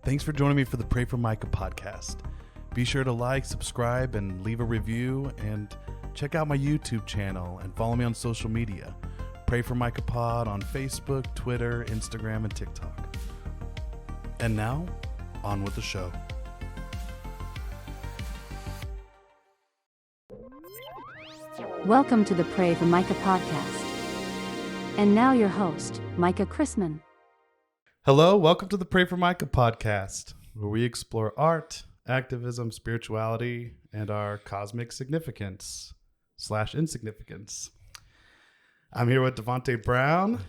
Thanks for joining me for the Pray for Micah podcast. Be sure to like, subscribe, and leave a review, and check out my YouTube channel and follow me on social media. Pray for Micah Pod on Facebook, Twitter, Instagram, and TikTok. And now, on with the show. Welcome to the Pray for Micah podcast. And now your host, Micah Chrisman. Hello, welcome to the Pray for Micah podcast, where we explore art, activism, spirituality, and our cosmic significance/insignificance. I'm here with DeVonte Brown.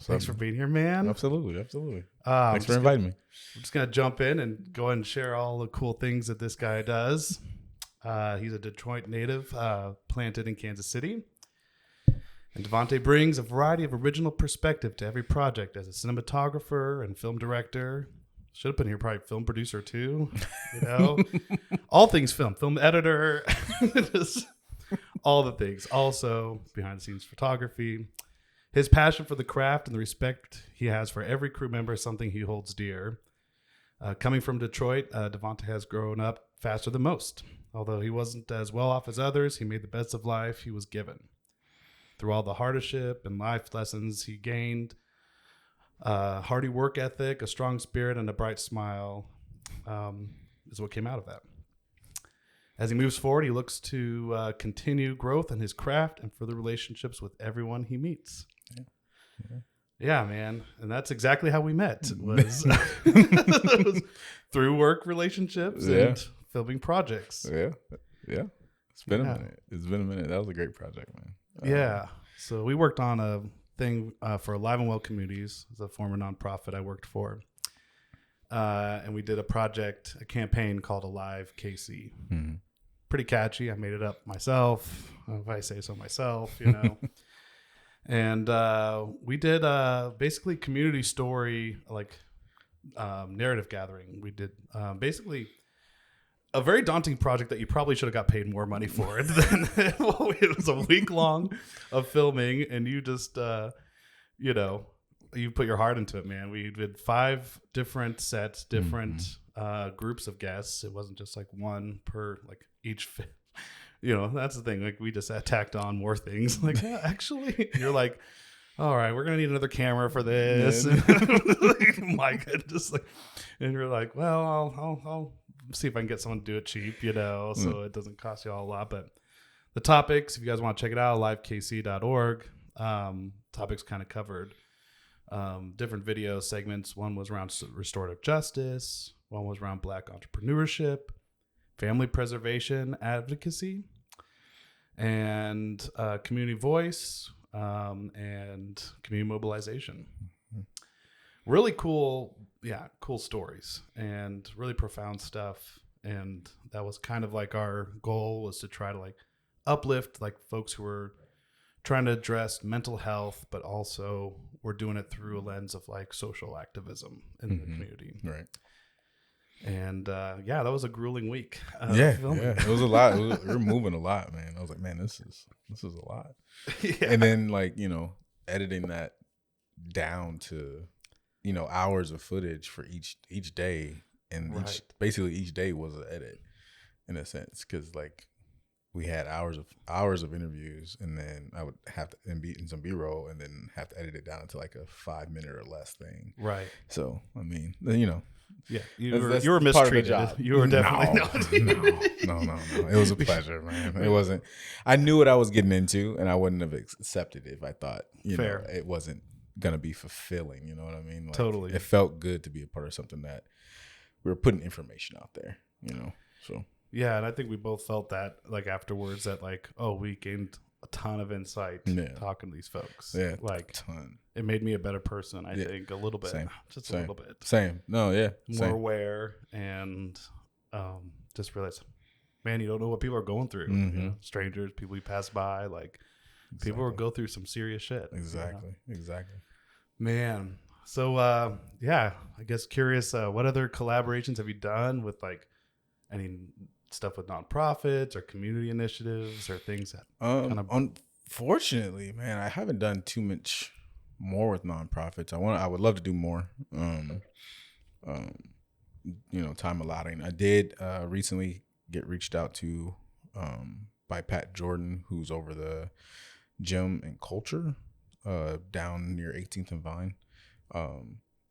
Thanks for being here, man. Absolutely. Thanks for inviting me. I'm just going to jump in and go ahead and share all the cool things that this guy does. He's a Detroit native, planted in Kansas City. And DeVonte brings a variety of original perspective to every project as a cinematographer and film director. Should have been here, probably film producer too. You know, all things film editor, just all the things. Also, behind the scenes photography. His passion for the craft and the respect he has for every crew member is something he holds dear. Coming from Detroit, DeVonte has grown up faster than most. Although he wasn't as well off as others, he made the best of life he was given. Through all the hardship and life lessons he gained, hearty work ethic, a strong spirit, and a bright smile is what came out of that. As he moves forward, he looks to continue growth in his craft and further relationships with everyone he meets. Yeah, man. And that's exactly how we met, was through work relationships and filming projects. Yeah. It's been a minute. That was a great project, man. Yeah. So we worked on a thing for Alive and Well Communities. It's a former nonprofit I worked for. And we did a campaign called Alive KC. Mm-hmm. Pretty catchy. I made it up myself, if I say so myself, you know. And we did basically community story, narrative gathering. We did basically a very daunting project that you probably should have got paid more money for it. It was a week long of filming, and you just, you put your heart into it, man. We did 5 different sets, different groups of guests. It wasn't just like one per each. That's the thing. We just tacked on more things. Actually, you're like, all right, we're gonna need another camera for this. Micah and you're like, well, I'll see if I can get someone to do it cheap, so it doesn't cost you all a lot. But the topics, if you guys want to check it out, livekc.org. Topics kind of covered different video segments. One was around restorative justice. One was around Black entrepreneurship, family preservation, advocacy, and community voice, and community mobilization. Really cool stories and really profound stuff. And that was kind of our goal, was to try to uplift folks who were trying to address mental health, but also we're doing it through a lens of social activism in the community. Right. And that was a grueling week. Filming. It was a lot. We were moving a lot, man. I was like, man, this is a lot. Yeah. And then editing that down to hours of footage for each day, and basically each day was an edit in a sense, because we had hours of interviews, and then I would have to be in some B-roll, and then have to edit it down to a 5-minute or less thing. Right. So I mean, yeah, you were mistreated. You were definitely no. It was a pleasure, man. It wasn't. I knew what I was getting into, and I wouldn't have accepted it if I thought it wasn't gonna be fulfilling. You know what I mean? Totally. It felt good to be a part of something that we were putting information out there. So yeah, and I think we both felt that afterwards that we gained a ton of insight talking to these folks. Yeah, a ton. It made me a better person. I think a little bit, Same. Just a little bit. Same. No, yeah, more aware, and just realized, man, you don't know what people are going through. Mm-hmm. Strangers, people you pass by, people will go through some serious shit. Exactly. Man, so I guess curious, what other collaborations have you done with any stuff with nonprofits or community initiatives or things that unfortunately, man, I haven't done too much more with nonprofits. I would love to do more. time allotting. I did recently get reached out to by Pat Jordan, who's over the gym and culture down near 18th and Vine.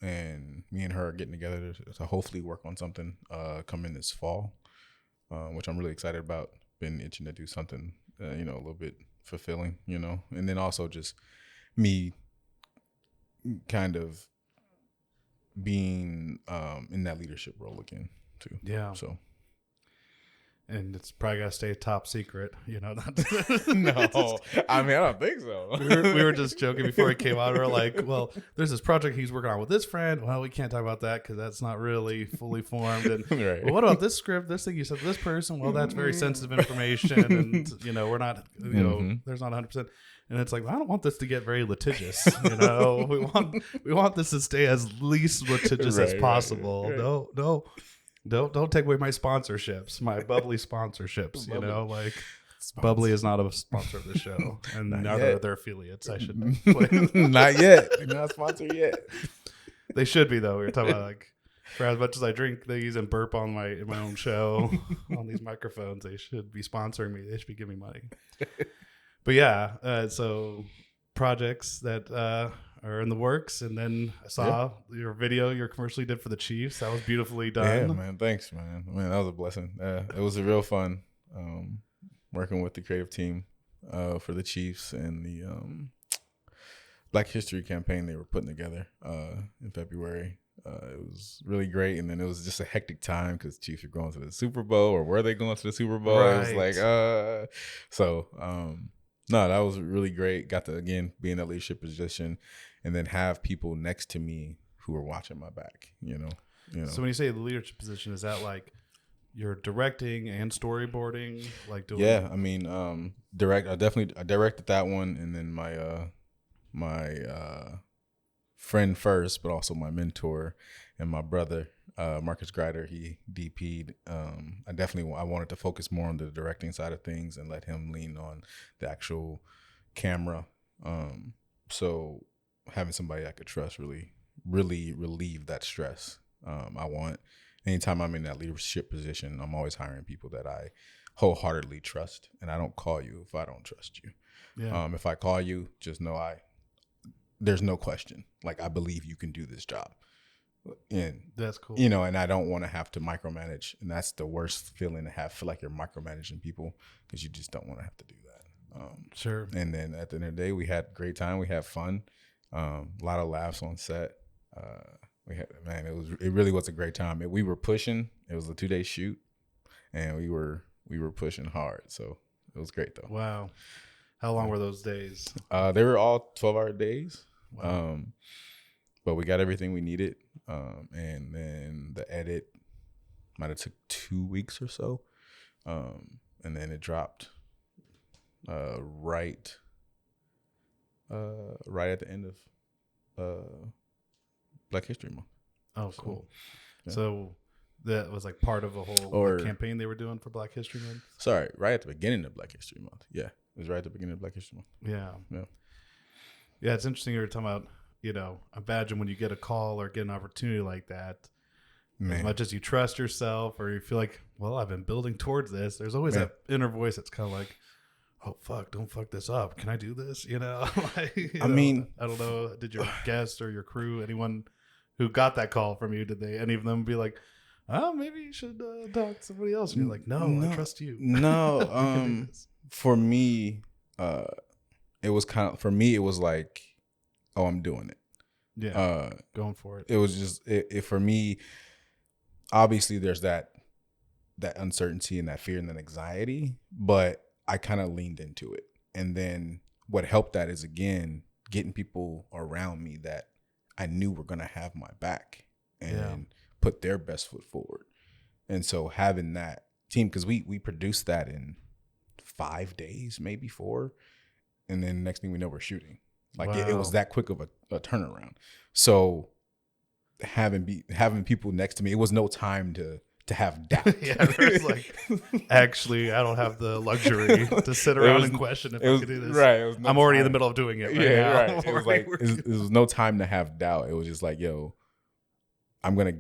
And me and her are getting together to hopefully work on something coming this fall, which I'm really excited about. Been itching to do something, a little bit fulfilling, and then also just me kind of being in that leadership role again too. Yeah. So. And it's probably got to stay top secret, No, I mean, I don't think so. we were just joking before he came out. We were like, well, there's this project he's working on with this friend. Well, we can't talk about that because that's not really fully formed. And right. Well, what about this script? This thing you said to this person? Well, that's very sensitive information. And, we're not, there's not 100%. And it's like, I don't want this to get very litigious. We want this to stay as least litigious as possible. Right. No. Don't take away my sponsorships, my bubbly sponsorships. Bubbly is not a sponsor of the show, and neither are their affiliates. I should not yet. They're not sponsored yet. They should be though. We were talking about for as much as I drink these and burp on my own show on these microphones, they should be sponsoring me. They should be giving me money. But yeah, so projects that are in the works, and then I saw your video, your commercial you did for the Chiefs. That was beautifully done. Yeah, man. Thanks, man. Man, that was a blessing. It was a real fun working with the creative team for the Chiefs and the Black History campaign they were putting together in February. It was really great, and then it was just a hectic time because Chiefs are going to the Super Bowl, or were they going to the Super Bowl? Right. It was like, no, that was really great. Got to, again, be in that leadership position and then have people next to me who are watching my back, So when you say the leadership position, is that like you're directing and storyboarding? Yeah, I mean, I directed that one, and then my friend first, but also my mentor and my brother, Marcus Grider, he DP'd. I wanted to focus more on the directing side of things and let him lean on the actual camera. So having somebody I could trust really relieved that stress. Anytime I'm in that leadership position, I'm always hiring people that I wholeheartedly trust, and I don't call you if I don't trust you. Yeah. If I call you, just know there's no question. I believe you can do this job. And that's cool. And I don't want to have to micromanage, and that's the worst feeling to have. Feel like you're micromanaging people because you just don't want to have to do that. Sure. And then at the end of the day, we had a great time. We had fun. A lot of laughs on set. It really was a great time. We were pushing. It was a 2-day shoot, and we were pushing hard. So it was great though. Wow. How long were those days? They were all 12-hour days. Wow. But we got everything we needed. And then the edit might have took 2 weeks or so. And then it dropped right at the end of Black History Month. Oh, cool. Yeah. So that was part of a whole campaign they were doing for Black History Month? Sorry, right at the beginning of Black History Month. Yeah, it was right at the beginning of Black History Month. Yeah. Yeah, it's interesting you were talking about, imagine when you get a call or get an opportunity like that, man. As much as you trust yourself or you feel like, well, I've been building towards this, there's always that inner voice that's kind of like, oh, fuck, don't fuck this up. Can I do this? I mean, I don't know. Did your guests or your crew, anyone who got that call from you, did any of them be like, oh, maybe you should talk to somebody else? And you're like, no, I trust you. No. For me, it was like, oh, I'm doing it. Yeah. Going for it. It was just, for me, obviously there's that uncertainty and that fear and that anxiety, but I kind of leaned into it. And then what helped that is, again, getting people around me that I knew were going to have my back and put their best foot forward. And so having that team, because we produced that in 5 days, maybe 4. And then next thing we know, we're shooting. It was that quick of a turnaround. So having people next to me, it was no time to have doubt. Actually, I don't have the luxury to sit around and question if I could do this. Right. I'm already in the middle of doing it right now. Right. It was no time to have doubt. It was just like, yo, I'm gonna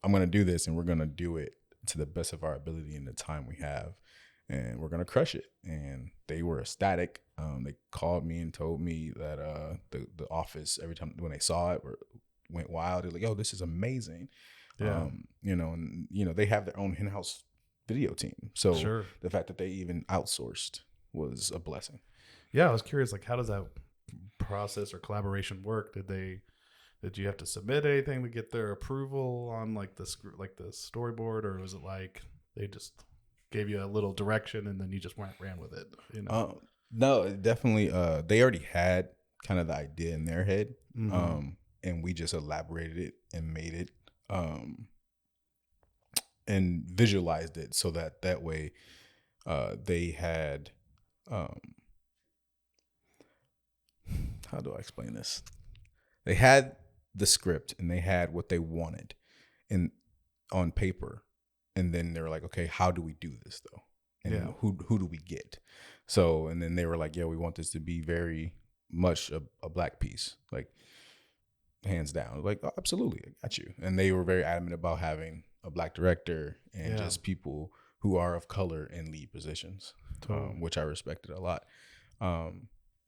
I'm going to do this, and we're going to do it to the best of our ability in the time we have, and we're going to crush it. And they were ecstatic. They called me and told me that the office, every time when they saw it, went wild. They're like, yo, this is amazing. Yeah. And they have their own in-house video team. So Sure. the fact that they even outsourced was a blessing. Yeah, I was curious, like, how does that process or collaboration work? Did you have to submit anything to get their approval on like the storyboard, or was it like they just gave you a little direction and then you just ran with it? No, definitely. They already had kind of the idea in their head, and we just elaborated it and made it, and visualized it so that way, they had. How do I explain this? They had the script and they had what they wanted on paper, and then they were like, okay, how do we do this though? And who do we get? So, and then they were like, yeah, we want this to be very much a Black piece, like hands down. Like, oh, absolutely, I got you. And they were very adamant about having a Black director and just people who are of color in lead positions, which I respected a lot.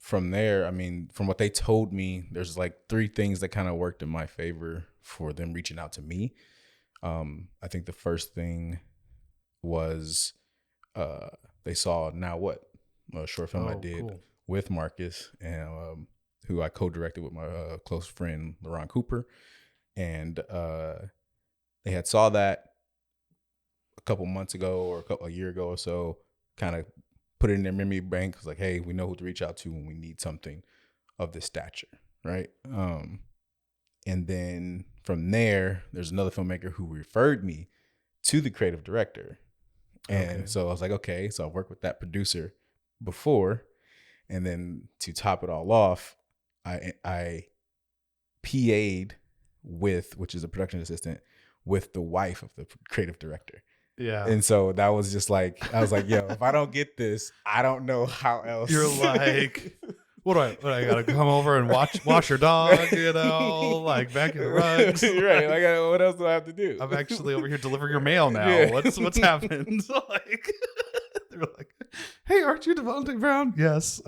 From there, I mean, from what they told me, there's like 3 things that kind of worked in my favor for them reaching out to me. I think the first thing was they saw Now What, a short film I did with Marcus, and who I co-directed with my close friend, LaRon Cooper. And they had saw that a couple months ago or a year ago or so, kind of put it in their memory bank. It was like, hey, we know who to reach out to when we need something of this stature, right? And then from there, there's another filmmaker who referred me to the creative director. And so I was like, okay, so I've worked with that producer before. And then to top it all off, I PA'd with, which is a production assistant, with the wife of the creative director. Yeah. And so that was just like, I was like, yo, if I don't get this, I don't know how else. You're like, what do I gotta come over and wash your dog, like vacuum the rugs? Right. Like, what else do I have to do? I'm actually over here delivering your mail now. Yeah. What's happened? Like, they're like, hey, aren't you DeVonte Brown? Yes.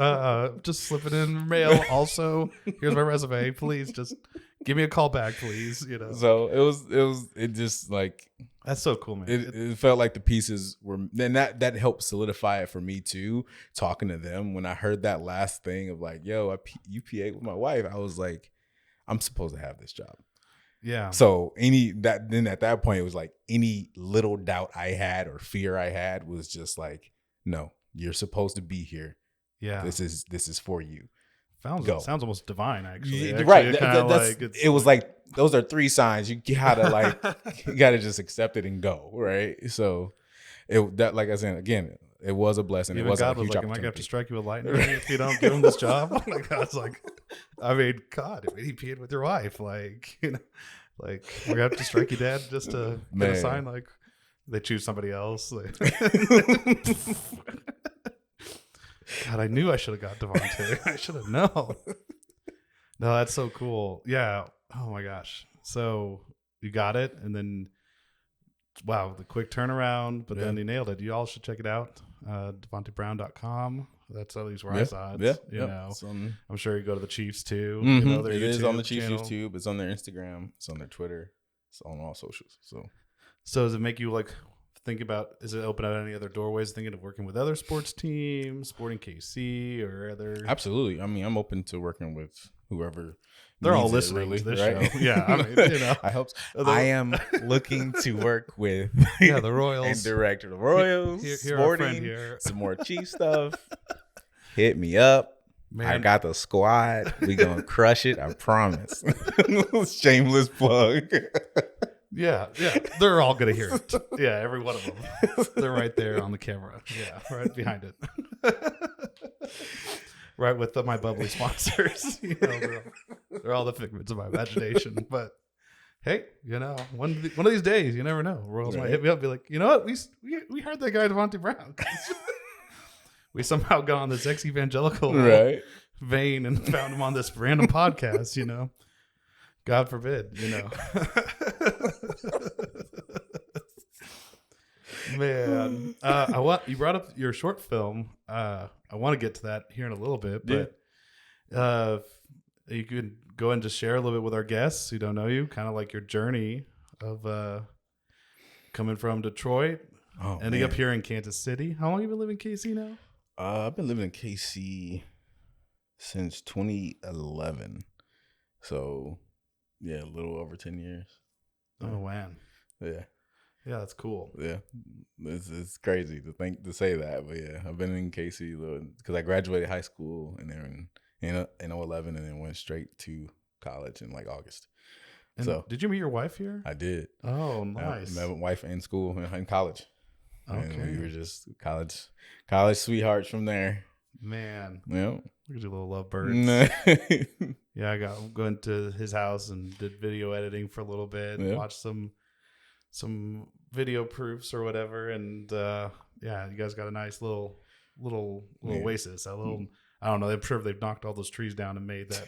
Just slipping in mail. Also, here's my resume. Please just give me a call back, please. So it just like, that's so cool, man. It felt like the pieces were, and that helped solidify it for me too. Talking to them, when I heard that last thing of like, yo, you PA with my wife, I was like, I'm supposed to have this job. Yeah. So then at that point, it was like any little doubt I had or fear I had was just like, no, you're supposed to be here. Yeah. This is for you. Sounds almost divine, actually. Right. It was like, those are 3 signs. You gotta just accept it and go. Right. So like I said, again, it was a blessing. Even it wasn't God a huge was like, am I gonna have to strike you with lightning if you don't give him this job? Like, God's like, I mean, God, he peed with your wife. Like, like we're gonna have to strike you dead just to get a sign. Like, they choose somebody else. God, I knew I should have got DeVonte. I should have known. No, that's so cool. Yeah. Oh my gosh. So you got it, and then wow, the quick turnaround, but then you nailed it. You all should check it out. DeVonteBrown.com. That's at least where I saw it. Yeah. I'm sure you go to the Chiefs too. Mm-hmm. It is on the Chiefs YouTube. It's on their Instagram. It's on their Twitter. It's on all socials. So does it make you like think about, is it open out any other doorways, thinking of working with other sports teams, Sporting KC or other? Absolutely. I mean, I'm open to working with whoever. They're all listening to this show. Yeah. I mean, I hope so. I am looking to work with the Royals and direct the Royals, here Sporting, some more Chief stuff. Hit me up. Man. I got the squad. We gonna crush it. I promise. Shameless plug. Yeah, they're all gonna hear it. Yeah, every one of them. They're right there on the camera. Yeah, right behind it. Right with my bubbly sponsors. They're all the figments of my imagination. But hey, one of these days, you never know. Royals might hit me up and be like, you know what? We heard that guy DeVonte Brown. We somehow got on this ex-evangelical vein and found him on this random podcast. God forbid, Man, you brought up your short film. I want to get to that here in a little bit, but you could go and just share a little bit with our guests who don't know you, kind of like your journey of coming from Detroit, ending up here in Kansas City. How long have you been living in KC now? I've been living in KC since 2011. So, yeah, a little over 10 years. Oh, man. Yeah. Yeah, that's cool. Yeah. It's crazy to say that. But, yeah, I've been in KC because I graduated high school and then in 2011 and then went straight to college in like August. And so did you meet your wife here? I did. Oh, nice. I met my wife in school, in college. Okay. And we were just college sweethearts from there. Man. Yeah. Look at your little lovebirds. Yeah, I got going to his house and did video editing for a little bit. Yeah. Watched some video proofs or whatever, and yeah, you guys got a nice little oasis. A little, I don't know. I'm sure they've knocked all those trees down and made that.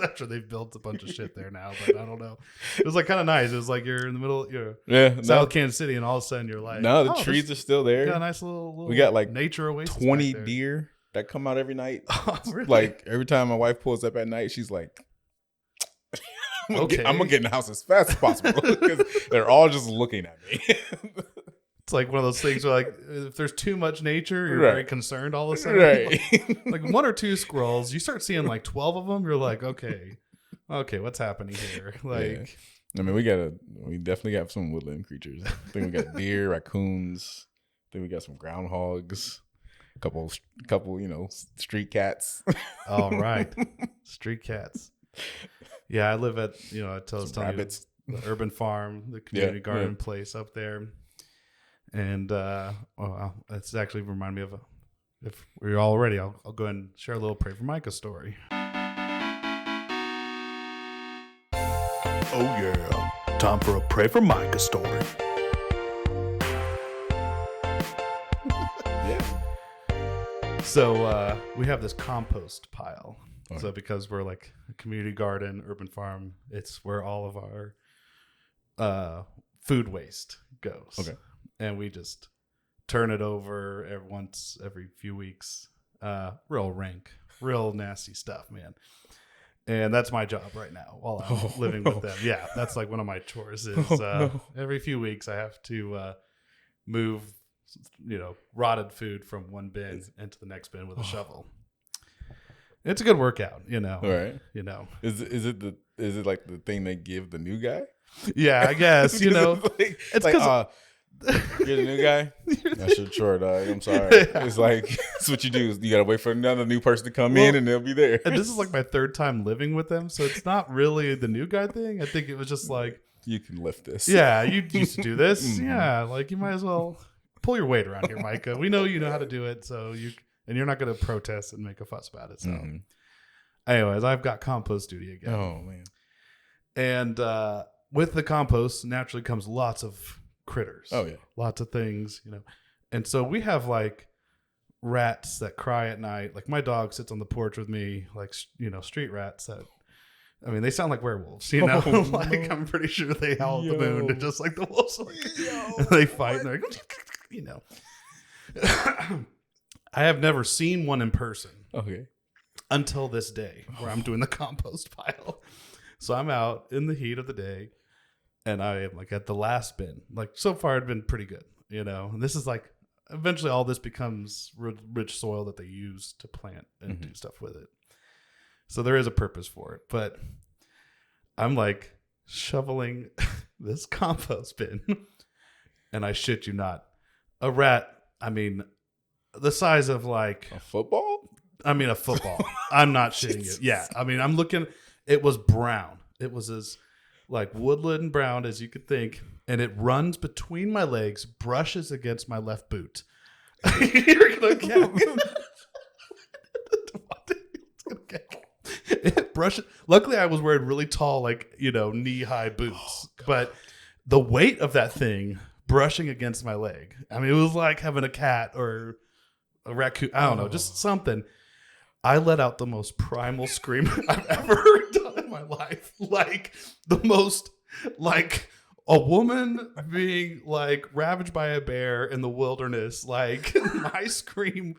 After they've built a bunch of shit there now, but I don't know. It was like kind of nice. It was like you're in the middle, South Kansas City, and all of a sudden you're like, no, the trees are still there. Got a nice little we got like nature oasis. 20 deer that come out every night. Oh, really? Like every time my wife pulls up at night, she's like, I'm gonna get in the house as fast as possible because they're all just looking at me. It's like one of those things where, like, if there's too much nature, you're very concerned all of a sudden. Right. Like one or two squirrels, you start seeing like 12 of them. You're like, okay, what's happening here? Like, I mean, we definitely got some woodland creatures. I think we got deer, raccoons. I think we got some groundhogs. A couple, street cats. All right, street cats. Yeah, I live at I was telling rabbits. You, the urban farm, the community garden place up there. And that's actually reminded me of if we're all ready, I'll go ahead and share a little Pray for Micah story. Oh yeah, time for a Pray for Micah story. So we have this compost pile. Okay. So because we're like a community garden, urban farm, it's where all of our food waste goes. Okay. And we just turn it over every few weeks. Real rank, real nasty stuff, man. And that's my job right now while I'm living with them. Yeah, that's like one of my chores is every few weeks I have to move, rotted food from one bin into the next bin with a shovel. It's a good workout, Right. Is it like the thing they give the new guy? Yeah, I guess, it's like, you're the new guy? That's your chore, dog. I'm sorry. Yeah. It's like, that's what you do. You got to wait for another new person to come in and they'll be there. And this is like my third time living with them. So it's not really the new guy thing. I think it was just like, you can lift this. Yeah, you used to do this. Mm-hmm. Yeah, like you might as well pull your weight around here, Micah. We know you know how to do it. So you're not going to protest and make a fuss about it. So anyways, I've got compost duty again. Oh, man. And with the compost naturally comes lots of critters. Oh yeah, lots of things, and so we have like rats that cry at night. Like my dog sits on the porch with me, like street rats that, I mean, they sound like werewolves, like I'm pretty sure they howl at the moon just like the wolves. Like, they fight and they're like, I have never seen one in person. Okay. Until this day where I'm doing the compost pile. So I'm out in the heat of the day. And I am like at the last bin. Like so far, it'd been pretty good, And this is like eventually all this becomes rich soil that they use to plant and do stuff with it. So there is a purpose for it. But I'm like shoveling this compost bin, and I shit you not, a rat. I mean, the size of like a football. I mean, a football. I'm not shitting you. Yeah, I mean, I'm looking. It was brown. It was as like woodland brown as you could think, and it runs between my legs, brushes against my left boot. You're gonna get it. Brushes. Luckily, I was wearing really tall, like knee-high boots, but the weight of that thing brushing against my leg. I mean, it was like having a cat or a raccoon. I don't know, just something. I let out the most primal scream I've ever done in my my life. Like the most, like a woman being like ravaged by a bear in the wilderness. Like I screamed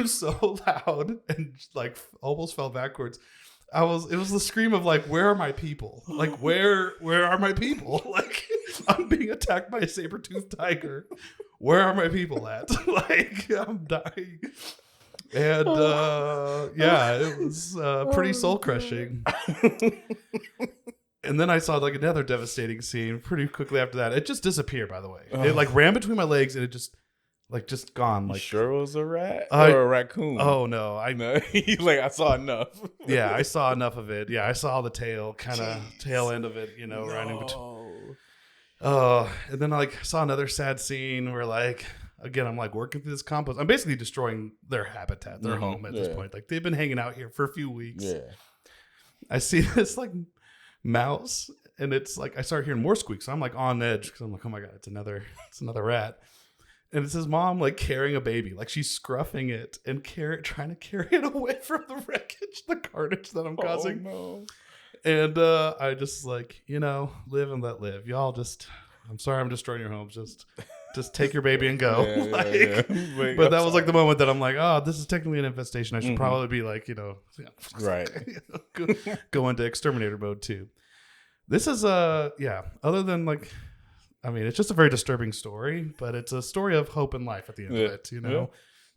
so loud and like almost fell backwards. It was the scream of like, where are my people? Like, where are my people? Like, I'm being attacked by a saber-toothed tiger. Where are my people at? Like, I'm dying. And it was pretty soul crushing. And then I saw like another devastating scene pretty quickly after that. It just disappeared, by the way. It like ran between my legs and it just gone. Like, you sure it was a rat or a raccoon? Oh no, He's like, I saw enough. Yeah, I saw enough of it. Yeah, I saw the tail end of it, running between. Oh, and then I like saw another sad scene where like again I'm like working through this compost. I'm basically destroying their habitat, their home at this point. Like they've been hanging out here for a few weeks. Yeah. I see this like mouse and it's like I start hearing more squeaks. So I'm like on edge because I'm like, oh my god, it's another rat. And it's his mom like carrying a baby, like she's scruffing it and trying to carry it away from the wreckage, the carnage that I'm causing. Oh, no. And I just like, live and let live. Y'all I'm sorry I'm destroying your homes. Just take your baby and go. But that was like the moment that I'm like, oh, this is technically an infestation. I should probably be like, right. Go into exterminator mode too. This is other than like, I mean, it's just a very disturbing story, but it's a story of hope and life at the end of it.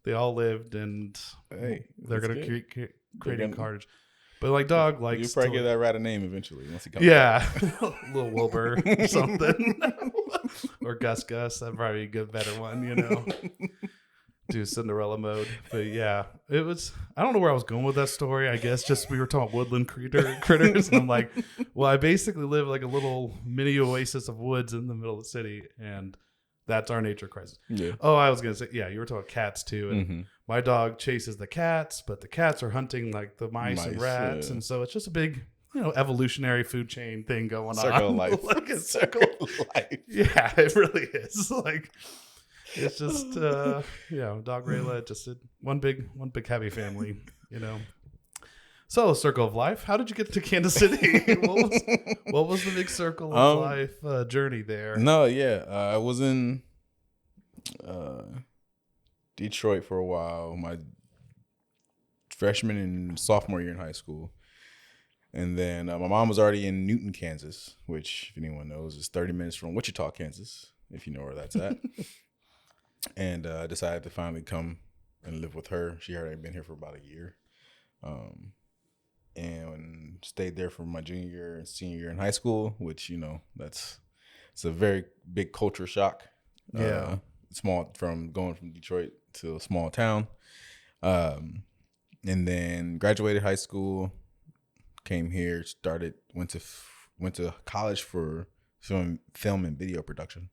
They all lived, and they're gonna create carnage. But like dog, like you probably give that rat a name eventually once he comes. Yeah, Little Wilbur or something, or Gus. That'd probably be a better one. Do Cinderella mode. But yeah, it was. I don't know where I was going with that story. I guess just we were talking about woodland critters, and I'm like, well, I basically live like a little mini oasis of woods in the middle of the city, and that's our nature crisis. Yeah. Oh, I was gonna say, yeah, you were talking about cats too, and my dog chases the cats, but the cats are hunting like the mice and rats, and so it's just a big, evolutionary food chain thing going circle on. Of life. Like a circle of life. Yeah, it really is. Like. It's just, dog Rayla, just one big happy family, So, circle of life. How did you get to Kansas City? What was the big circle of life journey there? No, I was in Detroit for a while, my freshman and sophomore year in high school. And then my mom was already in Newton, Kansas, which, if anyone knows, is 30 minutes from Wichita, Kansas, if you know where that's at. And I decided to finally come and live with her. She had already been here for about a year. And stayed there for my junior year and senior year in high school, which, it's a very big culture shock. Yeah. Going from Detroit to a small town. And then graduated high school, came here, went to college for film and video production.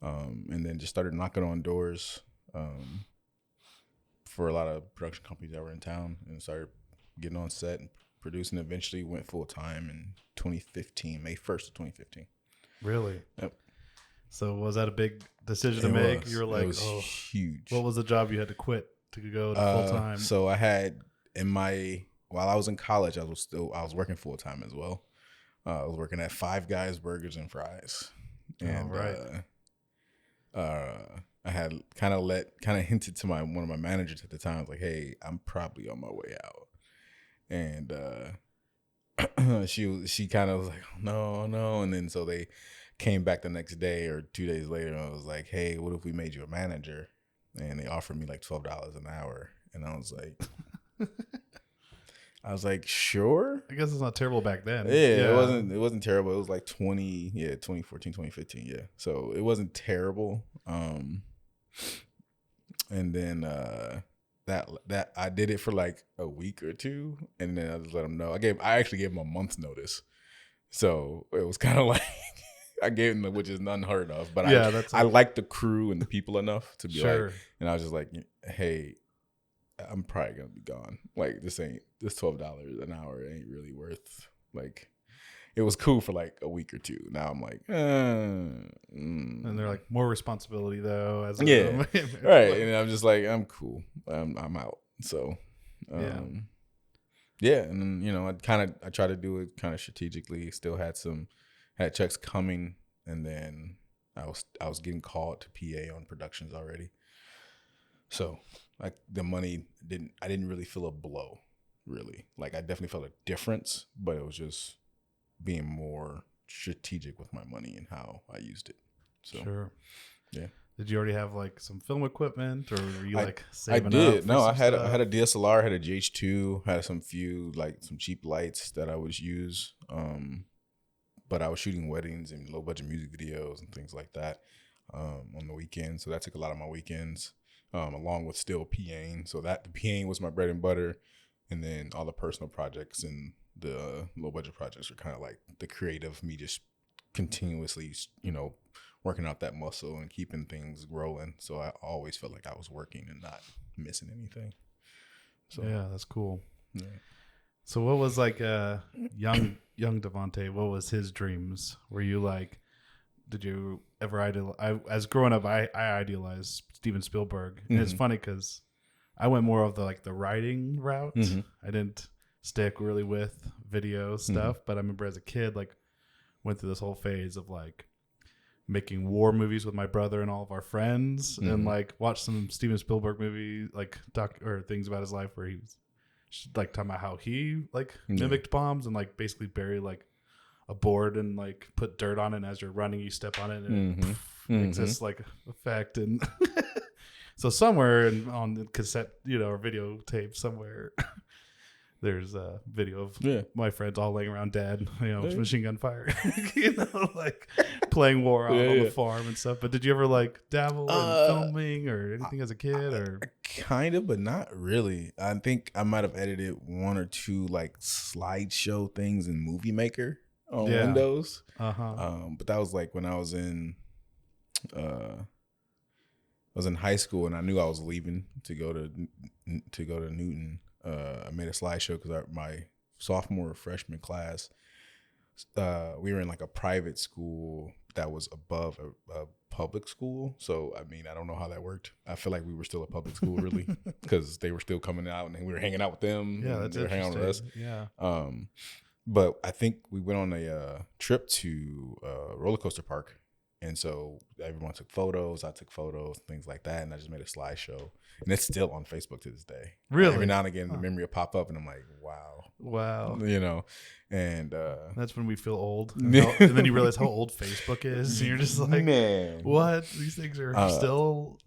And then just started knocking on doors for a lot of production companies that were in town, and started getting on set and producing. Eventually went full time in 2015, May 1st of 2015. Really? Yep. So was that a big decision to make? You were like, it was huge. What was the job you had to quit to go to full time? So I had while I was in college, I was working full time as well. I was working at Five Guys Burgers and Fries. And I had kind of hinted to one of my managers at the time, like, hey, I'm probably on my way out. And she kind of was like, oh, no. And then so they came back the next day or 2 days later, and I was like, hey, what if we made you a manager? And they offered me like $12 an hour. And I was like, sure. I guess it's not terrible back then. Yeah. It wasn't terrible. It was like 2014, 2015. Yeah. So it wasn't terrible. And then that I did it for like a week or two, and then I just let them know. I actually gave them a month's notice. So it was kind of like I gave them, which is unheard of, but I liked the crew and the people enough to be like, and I was just like, hey, I'm probably gonna be gone. Like this $12 an hour ain't really worth, like, it was cool for like a week or two. Now I'm like, and they're like, more responsibility though. Right. And I'm just like, I'm cool. I'm out. So, Yeah, and then, I try to do it kind of strategically. Still had checks coming, and then I was getting called to PA on productions already. So like the money I didn't really feel a blow, really. Like I definitely felt a difference, but it was just being more strategic with my money and how I used it. So Sure. yeah. Did you already have like some film equipment, or were you like I saving did. up? For No, some I had stuff? a DSLR, had a GH2, had some cheap lights that I would use. But I was shooting weddings and low budget music videos and things like that on the weekends. So that took a lot of my weekends, along with still PAing. So the PAing was my bread and butter, and then all the personal projects and the low budget projects are kind of like the creative me just continuously, working out that muscle and keeping things rolling. So I always felt like I was working and not missing anything. So Yeah, that's cool. yeah. So what was like young DeVonte? What was his dreams? Were you like, did you ever as growing up, I idealized Steven Spielberg, and it's funny because I went more of the writing route. I didn't stick really with video stuff, but I remember as a kid, like went through this whole phase of like making war movies with my brother and all of our friends, and like watched some Steven Spielberg movie, like or things about his life where he was like talking about how he like mimicked bombs and like basically bury like a board and like put dirt on it, and as you're running you step on it and it makes this like effect. And so somewhere on the cassette, or videotape somewhere there's a video of my friends all laying around dead, with machine gun fire, like playing war on the farm and stuff. But did you ever like dabble in filming or anything as a kid? Or kind of, but not really. I think I might have edited one or two like slideshow things in Movie Maker on Windows. But that was like when I was in high school, and I knew I was leaving to go to Newton. I made a slideshow because my sophomore or freshman class, we were in like a private school that was above a public school. So, I mean, I don't know how that worked. I feel like we were still a public school, really, because they were still coming out and we were hanging out with them. Yeah, that's they were hanging out with us. Yeah. But I think we went on a trip to a roller coaster park. And so everyone took photos. I took photos, things like that. And I just made a slideshow. And it's still on Facebook to this day. Really? Every now and again, the memory will pop up, and I'm like, wow. And that's when we feel old. And then you realize how old Facebook is. And you're just like, man, what? These things are still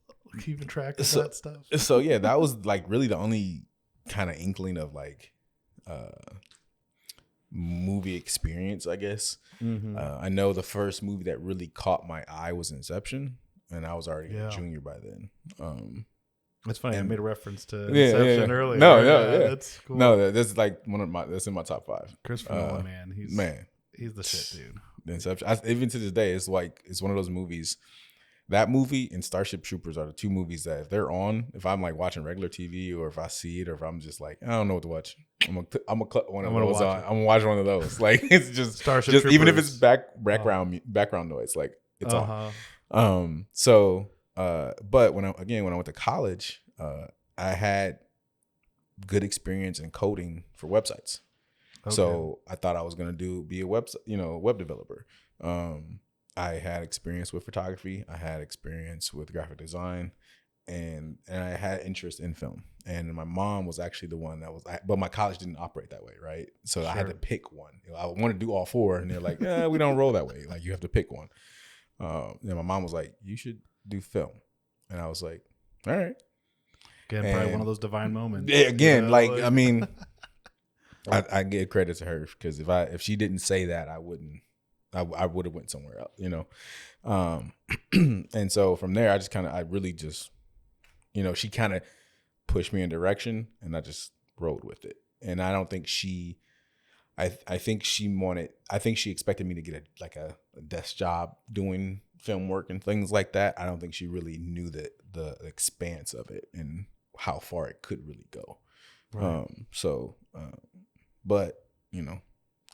keeping track of that stuff. So, yeah, that was like really the only kind of inkling of like movie experience, I guess. I know the first movie that really caught my eye was Inception, and I was already a junior by then. That's funny. I made a reference to Inception earlier. No, that's cool. No, that's like that's in my top 5. Christopher Nolan, he's the shit, dude. The Inception. Even to this day, it's one of those movies. That movie and Starship Troopers are the two movies that if they're on, if I'm like watching regular TV or if I see it or if I'm just like, I don't know what to watch, I'm gonna cut one of those on. I'm gonna watch one of those. Like it's just Starship Troopers. Even if it's background noise, like it's on. But when I went to college, I had good experience in coding for websites. Okay. So I thought I was gonna be a web developer. I had experience with photography. I had experience with graphic design, and I had interest in film. And my mom was actually the one that was, but my college didn't operate that way, right? So sure. I had to pick one. I wanted to do all 4, and they're like, we don't roll that way. Like you have to pick one. And my mom was like, you should do film, and I was like, all right. Again, probably one of those divine moments. Yeah, again, I mean, I give credit to her because if she didn't say that, I wouldn't. I would have went somewhere else, and so from there, I really just, she kind of pushed me in direction, and I just rode with it. And I don't think I think she expected me to get a desk job doing film work and things like that. I don't think she really knew the expanse of it and how far it could really go. Right. But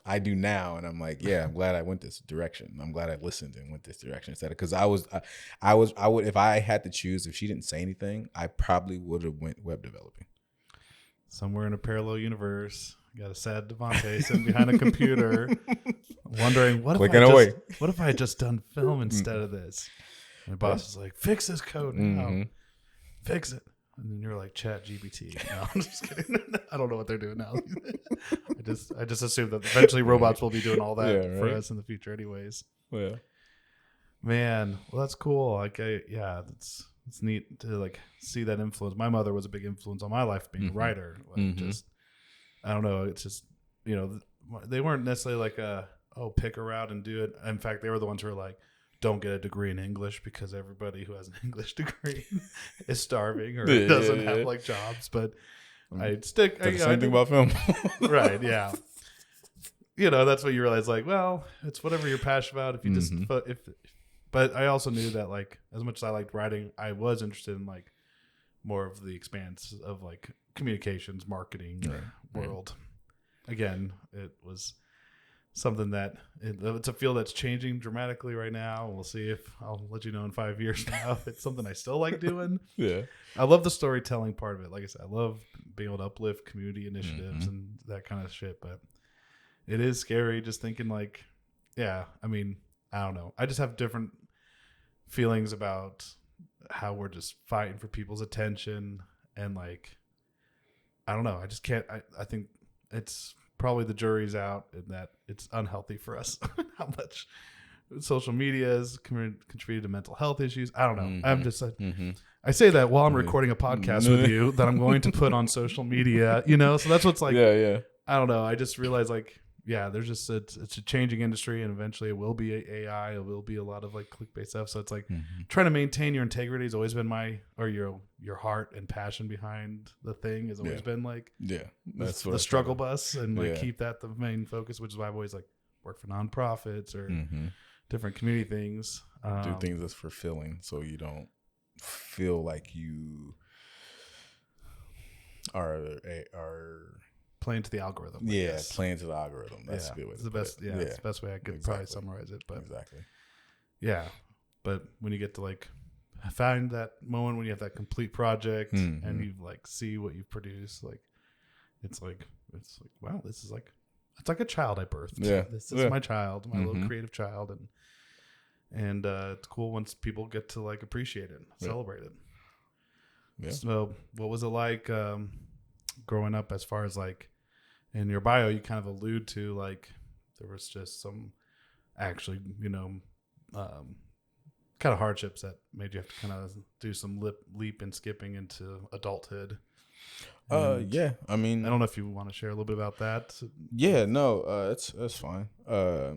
I do now, and I'm like, yeah, I'm glad I went this direction. I'm glad I listened and went this direction instead of, because I would if I had to choose, if she didn't say anything, I probably would have went web developing. Somewhere in a parallel universe, I got a sad DeVonte sitting behind a computer, wondering what Clicking if away. what if I had just done film instead of this? My boss is like, fix this code now, fix it. And then you're like, Chat GPT. No, I'm just kidding. I don't know what they're doing now. I just assume that eventually robots will be doing all that for us in the future, anyways. Yeah. Man, well, that's cool. Like, it's neat to like see that influence. My mother was a big influence on my life, being a writer. Like, just, I don't know. It's just, they weren't necessarily like pick a route and do it. In fact, they were the ones who were like, don't get a degree in English because everybody who has an English degree is starving or doesn't have like jobs. But I'd stick. The same thing about film. Right. Yeah. That's what you realize. Like, well, it's whatever you're passionate about. If you just, but I also knew that like, as much as I liked writing, I was interested in like more of the expanse of like communications, marketing world. Again, it was something that it's a field that's changing dramatically right now. We'll see if I'll let you know in 5 years now if it's something I still like doing. Yeah. I love the storytelling part of it. Like I said, I love being able to uplift community initiatives and that kind of shit. But it is scary just thinking like, I mean, I don't know. I just have different feelings about how we're just fighting for people's attention. And like, I don't know. I just can't. I think it's probably the jury's out in that it's unhealthy for us how much social media has contributed to mental health issues. I don't know. I'm just I say that while I'm recording a podcast with you that I'm going to put on social media, so that's what's like, I don't know. I just realized like, there's just, it's a changing industry and eventually it will be AI. It will be a lot of like clickbait stuff. So it's like trying to maintain your integrity has always been your heart and passion behind the thing has always been like, that's the struggle bus and like keep that the main focus, which is why I've always like worked for nonprofits or different community things. Do things that's fulfilling so you don't feel like you are playing to the algorithm. Playing to the algorithm. That's a good way. It's the best. It's the best way I could probably summarize it. But exactly. Yeah, but when you get to like find that moment when you have that complete project and you like see what you've produced, like it's like wow, this is like it's like a child I birthed. Yeah, this is my child, my little creative child, and it's cool once people get to like appreciate it, celebrate it. Yeah. So, what was it like growing up? As far as like in your bio, you kind of allude to like there was just some actually, kind of hardships that made you have to kind of do some leap and skipping into adulthood. Yeah. I mean, I don't know if you want to share a little bit about that. Yeah, no, that's fine. I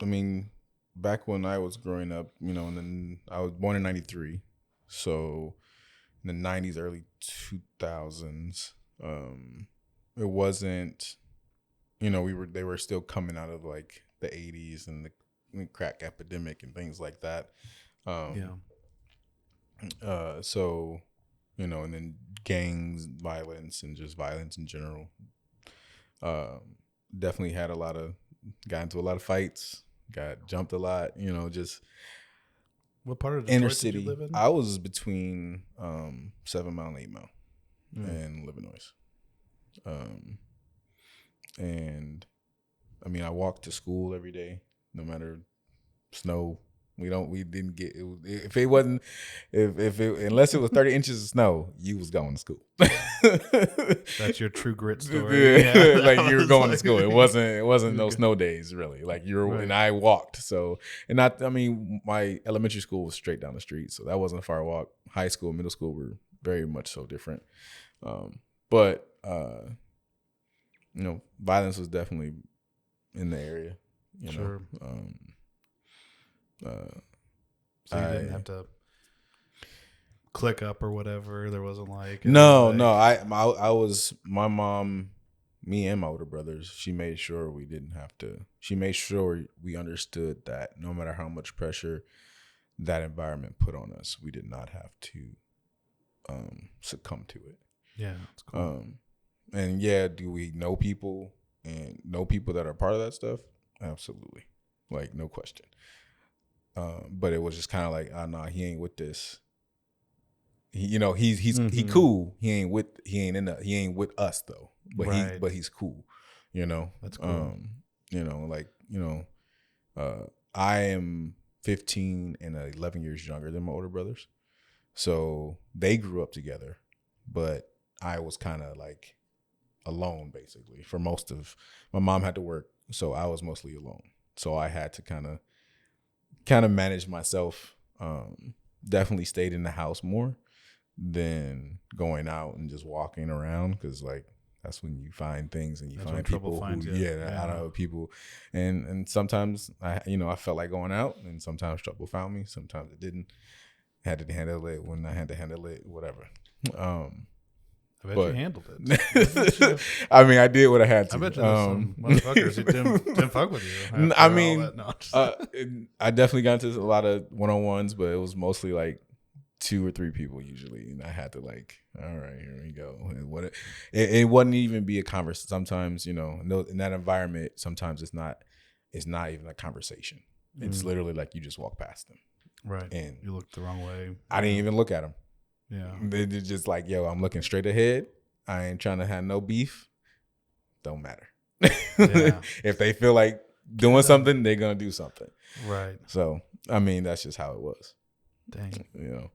mean, back when I was growing up, and then I was born in 93. So in the 90s, early 2000s, it wasn't, they were still coming out of like the 80s and the crack epidemic and things like that. So, and then gangs violence and just violence in general. Definitely got into a lot of fights, got jumped a lot, just. What part of Detroit inner did city you live in? I was between 7 Mile and 8 Mile and Illinois. And I mean, I walked to school every day, no matter snow. We didn't get it, unless it was 30 inches of snow, you was going to school. That's your true grit story. Yeah. Like you were going to school. It wasn't no snow days really. Like you were, and I walked. So, my elementary school was straight down the street, so that wasn't a far walk. High school, middle school were very much so different. But violence was definitely in the area. Sure. So you didn't have to click up or whatever. There wasn't like no. I was my mom, me and my older brothers. She made sure we didn't have to. She made sure we understood that no matter how much pressure that environment put on us, we did not have to succumb to it. Yeah, that's cool. And do we know people that are part of that stuff? Absolutely, like no question. But it was just kind of like, nah, he ain't with this. he cool. He ain't with us though. But Right. he's cool. You know. That's cool. I am 15 and 11 years younger than my older brothers. So they grew up together, but I was kind of like alone basically for most of my mom had to work, so I was mostly alone. So I had to kind of manage myself. Definitely stayed in the house more than going out and just walking around, because like that's when you find things and That's find when trouble people finds who you. I don't know people, and sometimes I felt like going out, and sometimes trouble found me, sometimes it didn't. Had to handle it when I had to handle it, whatever. I bet but you handled it. I mean, I did what I had to. I bet you there's some motherfuckers who didn't fuck with you. I after mean, all that. No, just- I definitely got into a lot of one-on-ones, but it was mostly like 2 or 3 people usually, and I had to like, all right, here we go. And it wouldn't even be a conversation. Sometimes, in that environment, sometimes it's not even a conversation. It's literally like you just walk past them. right. And You looked the wrong way. I didn't even look at them. Yeah. They're just like, yo, I'm looking straight ahead. I ain't trying to have no beef. Don't matter. Yeah. If they feel like doing something, they're gonna do something. Right. So I mean, that's just how it was. Dang.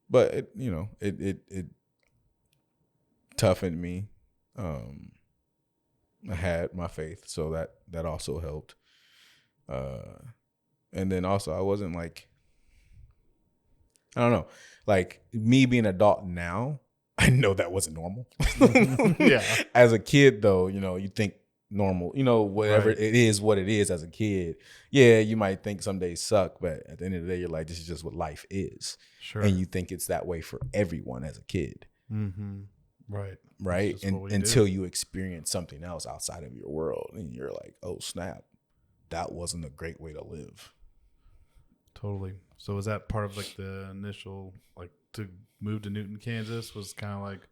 But it toughened me. I had my faith, so that also helped. And then also I wasn't like, I don't know, like me being an adult now, I know that wasn't normal. Yeah. As a kid though, you think normal, whatever Right. it is, what it is as a kid. Yeah, you might think some days suck, but at the end of the day, you're like, this is just what life is. Sure. And you think it's that way for everyone as a kid. Mm-hmm. Right. Right. That's just what we Until do. you experience something else outside of your world, and you're like, oh snap, that wasn't a great way to live. Totally. So was that part of like the initial, like to move to Newton, Kansas was kind of like,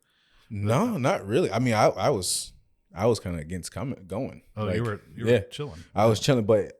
No, not really. I mean, I was kind of against going. oh, Like, you were yeah, chilling. I was chilling, but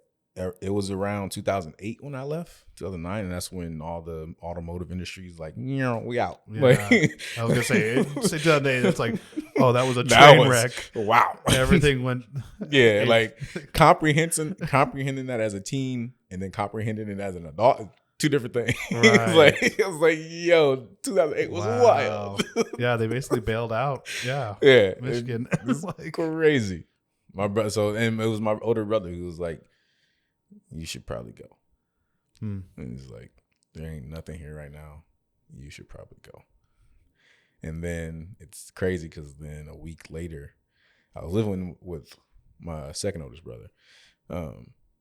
it was around 2008 when I left, 2009, and that's when all the automotive industries like, we out. Yeah. Like, I was gonna say 2008. It's like, oh, that was a that train was- wreck. Wow. Everything went. Yeah, like comprehending that as a teen and then comprehending it as an adult, 2 different things. Right. It was like, yo, 2008 was wild. Yeah, they basically bailed out. Yeah. Yeah, Michigan. It's Like, crazy. My brother, and it was my older brother who was like, you should probably go. And he's like, there ain't nothing here right now. You should probably go. And then it's crazy because then a week later, I was living with my second oldest brother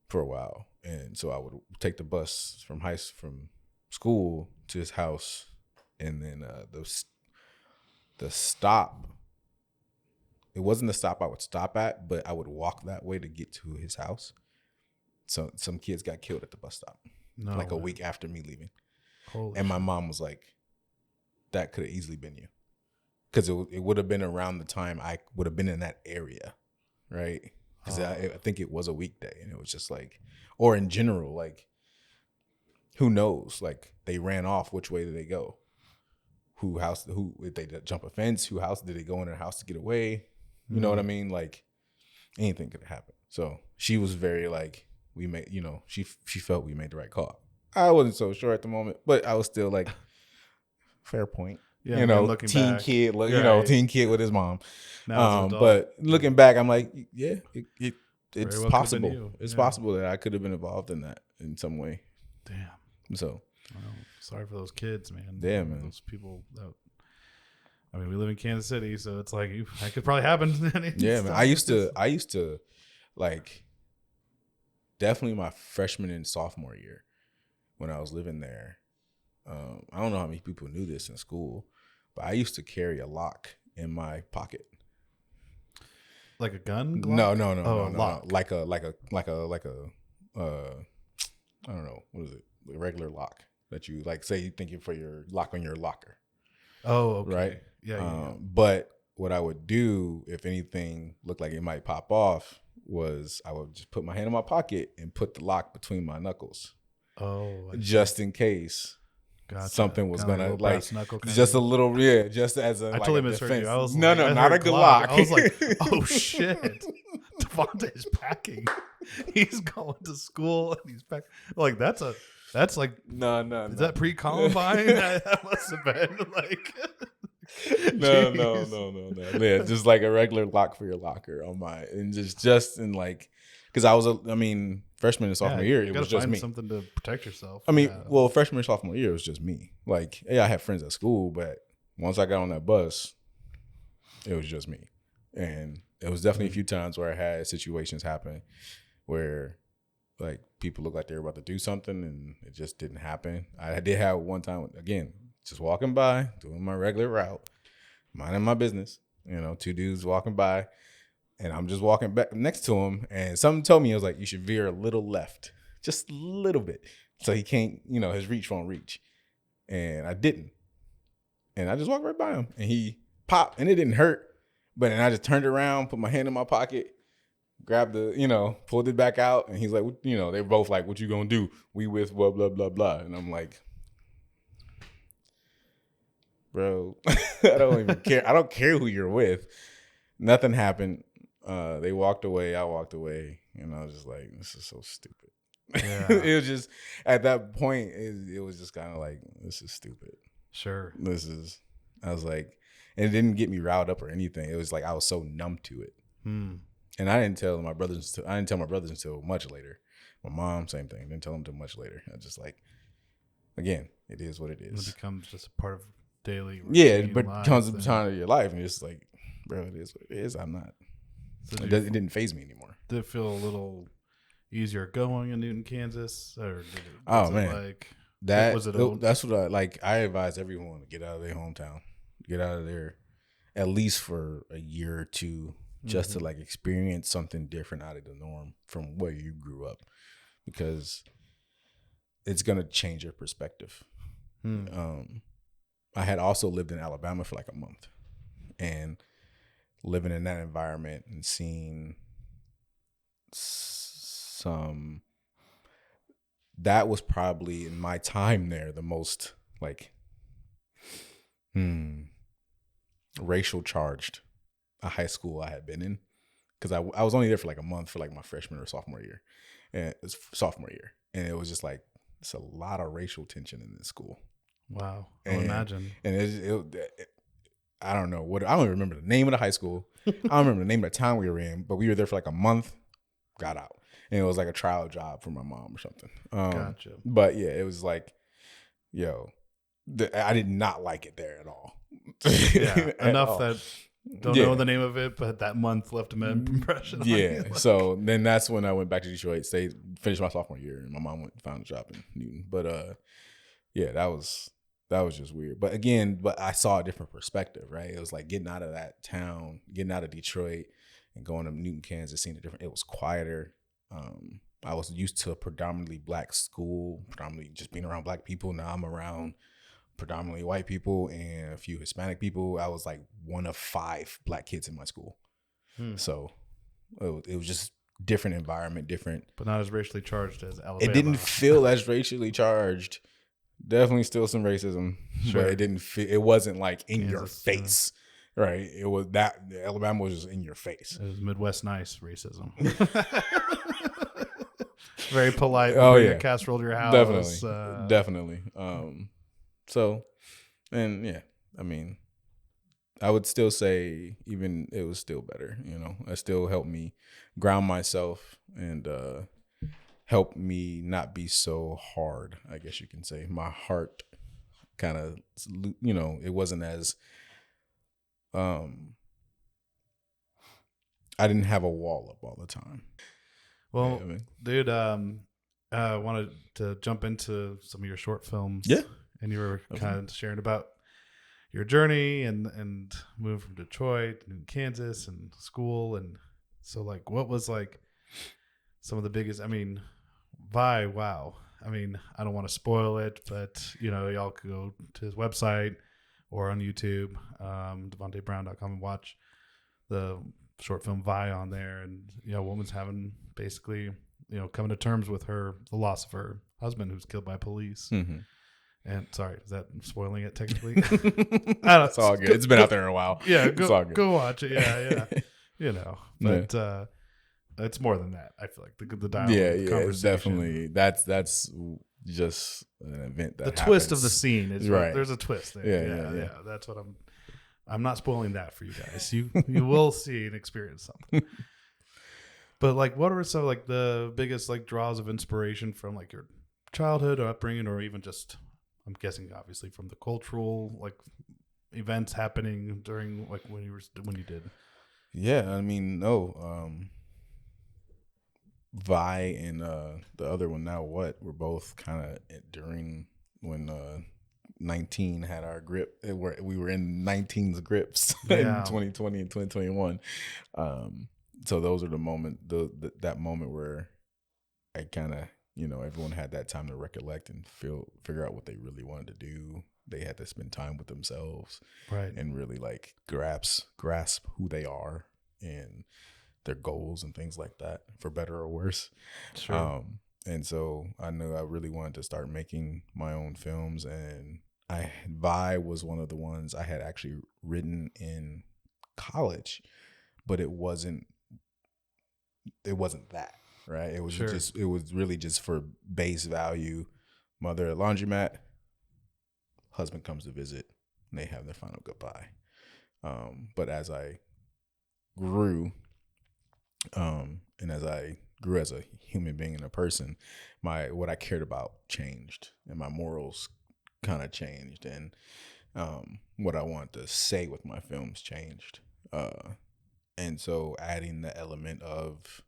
for a while, and so I would take the bus from school to his house, and then the stop. It wasn't the stop I would stop at, but I would walk that way to get to his house. So some kids got killed at the bus stop, no. like a way. week after me leaving. Holy And my shit. mom was like, that could have easily been you. Because it would have been around the time I would have been in that area, right? Because I think it was a weekday, and it was just like, or in general, like, who knows? Like, they ran off. Which way did they go? Who did they jump a fence? Who house did they go in their house to get away? You know what I mean? Like, anything could have happened. So she was very like, she felt we made the right call. I wasn't so sure at the moment, but I was still like, fair point. Yeah, looking teen back. kid, Right. teen kid with his mom. Now as an adult. But looking back, I'm like, yeah, it's well could've been possible. you. It's Yeah. possible that I could have been involved in that in some way. Damn. So, Well, sorry for those kids, man. Yeah, man. Those people that. I mean, we live in Kansas City, so it's like that could probably happen. yeah, man. I used to, like, definitely my freshman and sophomore year when I was living there. I don't know how many people knew this in school, but I used to carry a lock in my pocket. Like a gun? Glock? No, a no. lock. Like a I don't know, what is it? A regular lock that you like. Say you thinking for your lock on your locker. Oh, okay. Right. Yeah. But what I would do if anything looked like it might pop off was I would just put my hand in my pocket and put the lock between my knuckles, Oh, just in case Gotcha. something was Kinda gonna little like brass knuckle kinda just a thing. little, yeah, just as a I like totally a misheard defense. you. I was no, like, no, I not a heard Glock. I was like, oh shit, DeVonte's packing. He's going to school and he's packing. Like that's like no. is that pre-Columbine? That must have been like. No. Jeez. Yeah, just like a regular lock for your locker on my, and just in like, because I mean, freshman and sophomore year, you it gotta was just find me. something to protect yourself. I mean, Yeah. well, freshman and sophomore year, it was just me. Like, yeah, I had friends at school, but once I got on that bus, it was just me. And it was definitely a few times where I had situations happen where like people looked like they were about to do something and it just didn't happen. I did have one time, again, just walking by, doing my regular route, minding my business, two dudes walking by, and I'm just walking back next to him, and something told me, it was like, you should veer a little left, just a little bit, so he can't, his reach won't reach. And I didn't. And I just walked right by him, and he popped, and it didn't hurt, but then I just turned around, put my hand in my pocket, grabbed the, pulled it back out, and he's like, they're both like, what you gonna do? We with blah, blah, blah, blah. And I'm like, bro, I don't even care. I don't care who you're with. Nothing happened. They walked away. I walked away. And I was just like, this is so stupid. Yeah. It was just, at that point, it was just kind of like, this is stupid. Sure. I was like, and it didn't get me riled up or anything. It was like, I was so numb to it. And I didn't tell my brothers until much later. My mom, same thing. Didn't tell them until much later. I was just like, again, it is what it is. It becomes just a part of daily. Yeah, but it life comes and- a time of your life, and you're just like, bro, it is what it is. I'm not. So It didn't faze me anymore. Did it feel a little easier going in Newton, Kansas, or did it, Oh was it man, like that was it? that's what I like. I advise everyone to get out of their hometown, get out of there, at least for a year or two, just to like experience something different out of the norm from where you grew up, because it's gonna change your perspective. I had also lived in Alabama for like a month, and living in that environment and seeing that was probably in my time there the most like racial charged a high school I had been in, because I was only there for like a month for like my freshman or sophomore year, and it was sophomore year, and it was just like it's a lot of racial tension in this school. Wow, I would imagine. And I don't know what, I don't even remember the name of the high school. I don't remember the name of the town we were in, but we were there for like a month, got out, and it was like a trial job for my mom or something. Gotcha. But yeah, it was like, yo, I did not like it there at all. Yeah, enough that don't know the name of it, but that month left an impression. On you. Like, so then that's when I went back to Detroit, finished my sophomore year, and my mom went and found a job in Newton. But yeah, that was just weird. But again, I saw a different perspective, right? It was like getting out of that town, getting out of Detroit and going to Newton, Kansas, seeing it was quieter. I was used to a predominantly black school, predominantly just being around black people. Now I'm around predominantly white people and a few Hispanic people. I was like one of 5 black kids in my school. So it was just different environment, different. but not as racially charged as Alabama. It didn't feel as racially charged. Definitely still some racism, Sure. but it didn't feel, it wasn't like in your Kansas, face, right? It was that Alabama was just in your face. It was Midwest nice racism. Very polite. Oh, bring yeah. a casserole to your house. Definitely. So, and yeah, I mean, I would still say even it was still better. It still helped me ground myself and helped me not be so hard, I guess you can say. My heart kind of, it wasn't as, I didn't have a wall up all the time. Well, Yeah, I mean, dude, I wanted to jump into some of your short films. Yeah. And you were kind of sharing about your journey and moving from Detroit to Kansas and school. And so, like, what was, like, some of the biggest, I mean, Vi, wow. I mean, I don't want to spoil it, but, y'all could go to his website or on YouTube, DeVonteBrown.com, and watch the short film Vi on there. And, woman's having basically, coming to terms with the loss of her husband who's killed by police. mm-hmm. And sorry, is that spoiling it technically? I don't, It's all good. It's been out there in a while. Yeah, It's all good. go watch it. Yeah. But it's more than that. I feel like the dialogue, the conversation. It's definitely that's just an event that the happens. twist of the scene is right. There's a twist there. Yeah. That's what I'm not spoiling that for you guys. You will see and experience something. But like, what are some like the biggest like draws of inspiration from like your childhood or upbringing, or even just, I'm guessing obviously from the cultural like events happening during like when you did? Yeah, I mean, no. Vi and the other one, Now What, were both kind of during when 19 had our grip. We were in 19's grips in 2020 and 2021. So those are the moment, that moment where I kind of, everyone had that time to recollect and figure out what they really wanted to do. They had to spend time with themselves, right, and really like grasp who they are and their goals and things like that, for better or worse. Sure. And so I knew I really wanted to start making my own films, and Vi was one of the ones I had actually written in college, but it wasn't that, right? It was it was really just for base value. Mother at laundromat, husband comes to visit, and they have their final goodbye. But as I grew, and as I grew as a human being and a person, what I cared about changed, and my morals kind of changed, and what I wanted to say with my films changed. And so adding the element of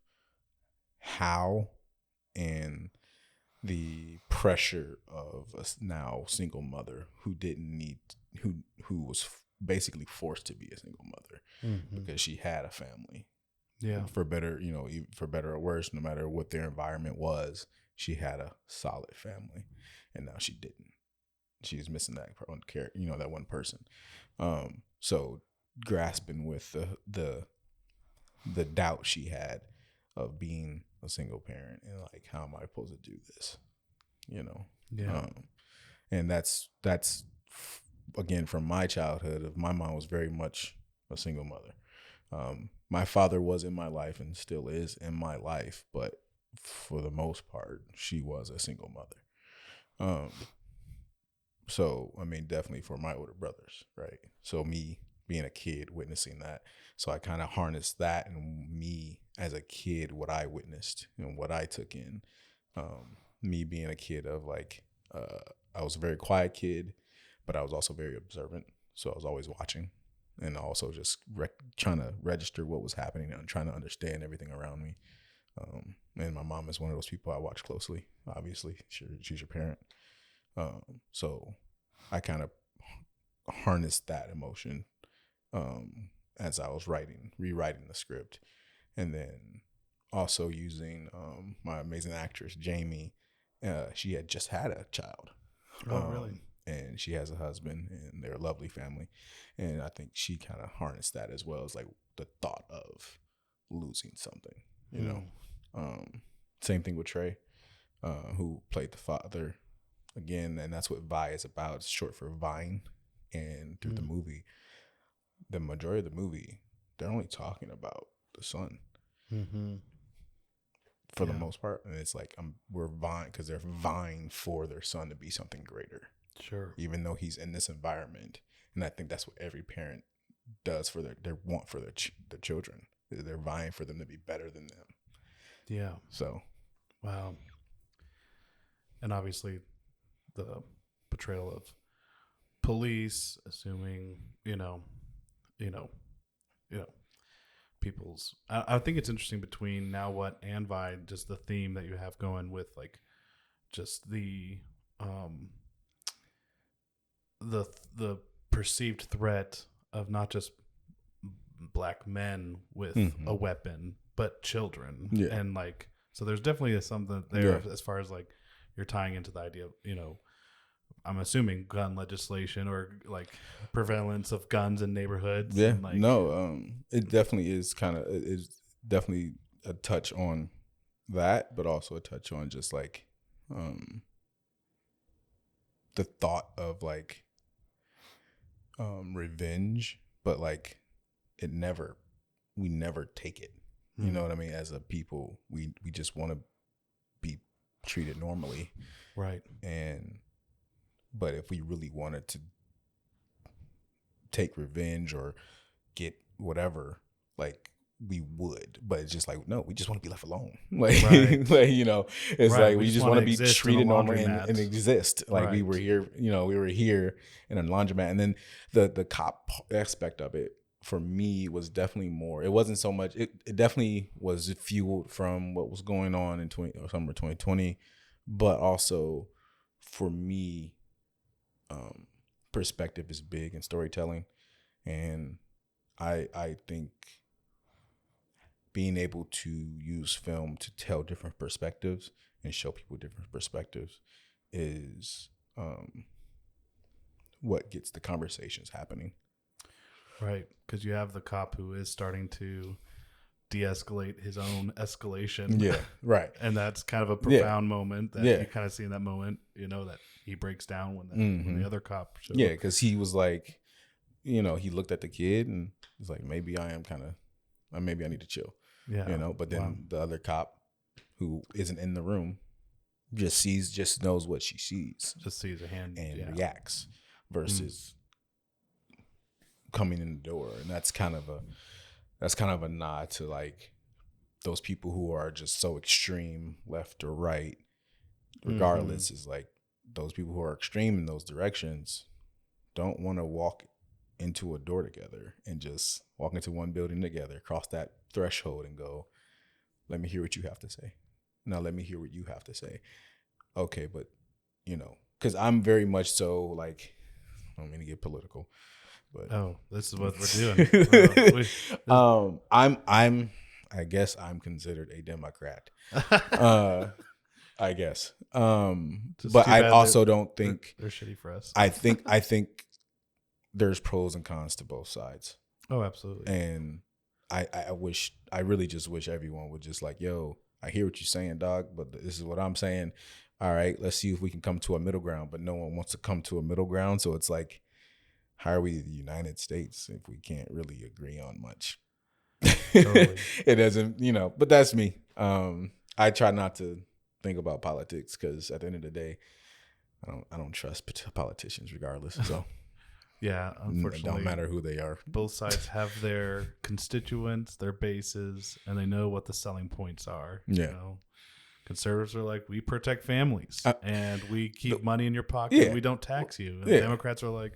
how and the pressure of a now single mother who was basically forced to be a single mother because she had a family. Yeah. For better, for better or worse, no matter what their environment was, she had a solid family, and now she didn't. She's missing that one character, that one person. So grasping with the doubt she had of being a single parent, and like, how am I supposed to do this? Yeah. And that's again from my childhood. My mom was very much a single mother. My father was in my life and still is in my life, but for the most part, she was a single mother. So, I mean, definitely for my older brothers, right? So me being a kid witnessing that. So I kind of harnessed that, and me as a kid, what I witnessed and what I took in. Me being a kid of like, I was a very quiet kid, but I was also very observant. So I was always watching, and also just trying to register what was happening and trying to understand everything around me. And my mom is one of those people I watch closely. Obviously, she's your parent. So I kind of harnessed that emotion as I was rewriting the script, and then also using my amazing actress Jamie. She had just had a child. Oh, really? And she has a husband, and they're a lovely family. And I think she kind of harnessed that as well, as like the thought of losing something, Same thing with Trey, who played the father again. And that's what Vi is about. It's short for Vine. And through the movie, the majority of the movie, they're only talking about the son. For the most part. And it's like, we're vying, because they're vying for their son to be something greater. Sure. Even though he's in this environment. And I think that's what every parent does for their want for their children. They're vying for them to be better than them. Yeah. So. Wow. And obviously the portrayal of police, assuming, people's, I think it's interesting between Now What and Vi, just the theme that you have going with like just the perceived threat of not just black men with a weapon, but children. Yeah. And like, so there's definitely something there as far as like you're tying into the idea of, I'm assuming gun legislation or like prevalence of guns in neighborhoods. Yeah, and like, it definitely is definitely a touch on that, but also a touch on just like the thought of like revenge, but like we never take it. You know what I mean? As a people, we just want to be treated normally. Right. But if we really wanted to take revenge or get whatever, like we would, but it's just like, no, we just want to be left alone. Like, right. like, you know, it's right. like we just want to be treated normally and exist. Like right. we were here in a laundromat. And then the cop aspect of it for me was definitely more. It wasn't so much. It definitely was fueled from what was going on in summer 2020, but also for me, perspective is big in storytelling, and I think being able to use film to tell different perspectives and show people different perspectives is what gets the conversations happening. Right, because you have the cop who is starting to de-escalate his own escalation. Yeah, right. And that's kind of a profound moment that you kind of see in that moment, you know, that he breaks down when the other cop shows up. Because he was like, you know, he looked at the kid and was like, maybe I need to chill. Yeah. You know, but then the other cop who isn't in the room just knows what she sees. Just sees a hand and reacts versus coming in the door. And that's kind of a nod to like those people who are just so extreme left or right, regardless, is like those people who are extreme in those directions don't want to walk into a door together and just walk into one building together, cross that threshold and go, let me hear what you have to say. Now let me hear what you have to say. Okay, but you know, because I'm very much so like, I don't mean to get political, but this is what we're doing. I guess I'm considered a Democrat. I guess. But I also don't think they're shitty for us. I think there's pros and cons to both sides. Oh, absolutely. And I really just wish everyone would just like, yo, I hear what you're saying, dog, but this is what I'm saying. All right, let's see if we can come to a middle ground. But no one wants to come to a middle ground. So it's like, how are we the United States if we can't really agree on much? Totally. It doesn't, you know, but that's me. I try not to think about politics because at the end of the day, I don't trust politicians regardless. So yeah, unfortunately, it don't matter who they are. Both sides have their constituents, their bases, and they know what the selling points are. Yeah. You know? Conservatives are like, we protect families and we keep money in your pocket. And we don't tax you. And Democrats are like,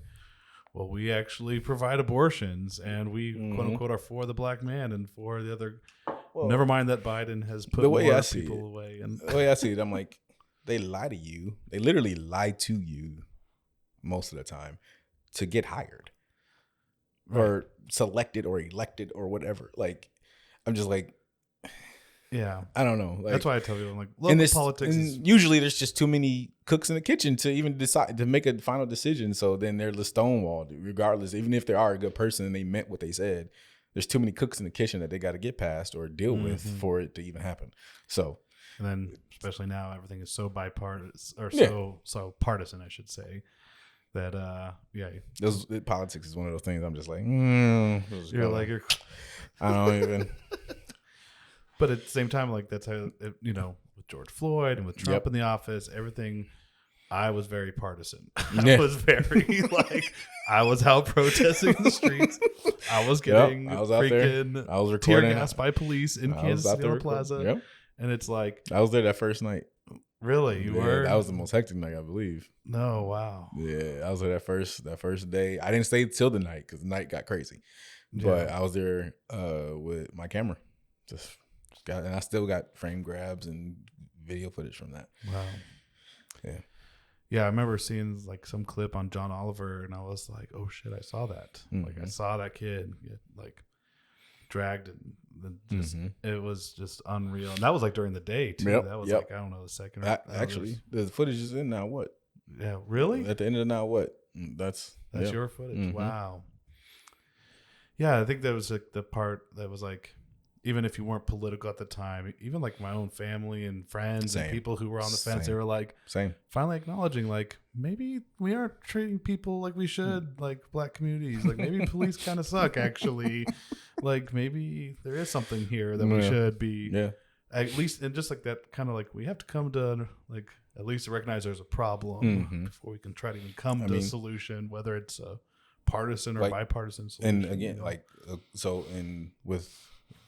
well, we actually provide abortions and we quote unquote are for the black man and for the other. Well, never mind that Biden has put more people away. And the way I see it, I'm like, they lie to you. They literally lie to you most of the time to get hired or selected or elected or whatever. Like, I'm just like, yeah, I don't know. Like, that's why I tell people, I'm like, local politics. Usually there's just too many cooks in the kitchen to even decide to make a final decision. So then they're stonewalled, regardless. Even if they are a good person and they meant what they said, there's too many cooks in the kitchen that they got to get past or deal with for it to even happen. So, and then especially now, everything is so bipartisan or so partisan, I should say. That politics is one of those things. I'm just like, I don't even. But at the same time, like that's how with George Floyd and with Trump in the office, everything. I was very partisan. I was very I was out protesting the streets. I was getting I was out there. I was recording tear gas by police in Kansas City Plaza, and it's like I was there that first night. Really, you were? That was the most hectic night, I believe. No, wow. Yeah, I was there that first day. I didn't stay till the night because the night got crazy. But I was there with my camera. And I still got frame grabs and video footage from that. Wow. Yeah. Yeah, I remember seeing like some clip on John Oliver, and I was like, "Oh shit, I saw that! Like, I saw that kid get like dragged, and just it was just unreal." And that was like during the day too. That was like I don't know the second. Actually, the footage is in now. What? Yeah, really? At the end of the now, what? That's your footage. Wow. Yeah, I think that was like the part that was like even if you weren't political at the time, even like my own family and friends and people who were on the fence, they were like, finally acknowledging like maybe we aren't treating people like we should, like black communities, like maybe police kind of suck actually, like maybe there is something here that we should be at least, and just like that kind of like we have to come to like at least recognize there's a problem before we can try to even come to a solution, whether it's a partisan or like, bipartisan solution. And again, like so, and with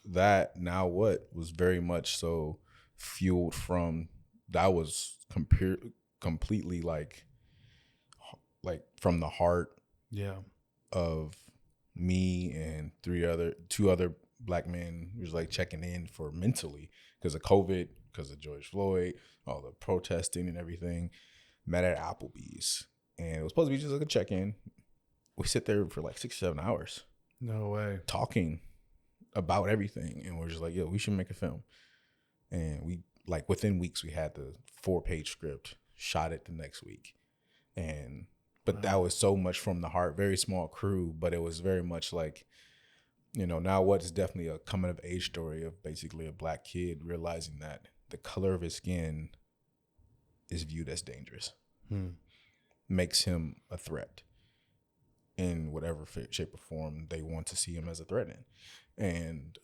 that, now what was very much so fueled from that was completely like from the heart of me and two other black men who was like checking in for mentally because of COVID, because of George Floyd, all the protesting and everything. Met at Applebee's, and it was supposed to be just like a check-in. We sit there for like 6-7 hours. No way. Talking about everything. And we're just like, yo, we should make a film. And we, like, within weeks, we had the 4-page script, shot it the next week. But that was so much from the heart, very small crew, but it was very much like, you know, Now What is definitely a coming of age story of basically a black kid realizing that the color of his skin is viewed as dangerous. Makes him a threat in whatever shape or form they want to see him as a threat in. And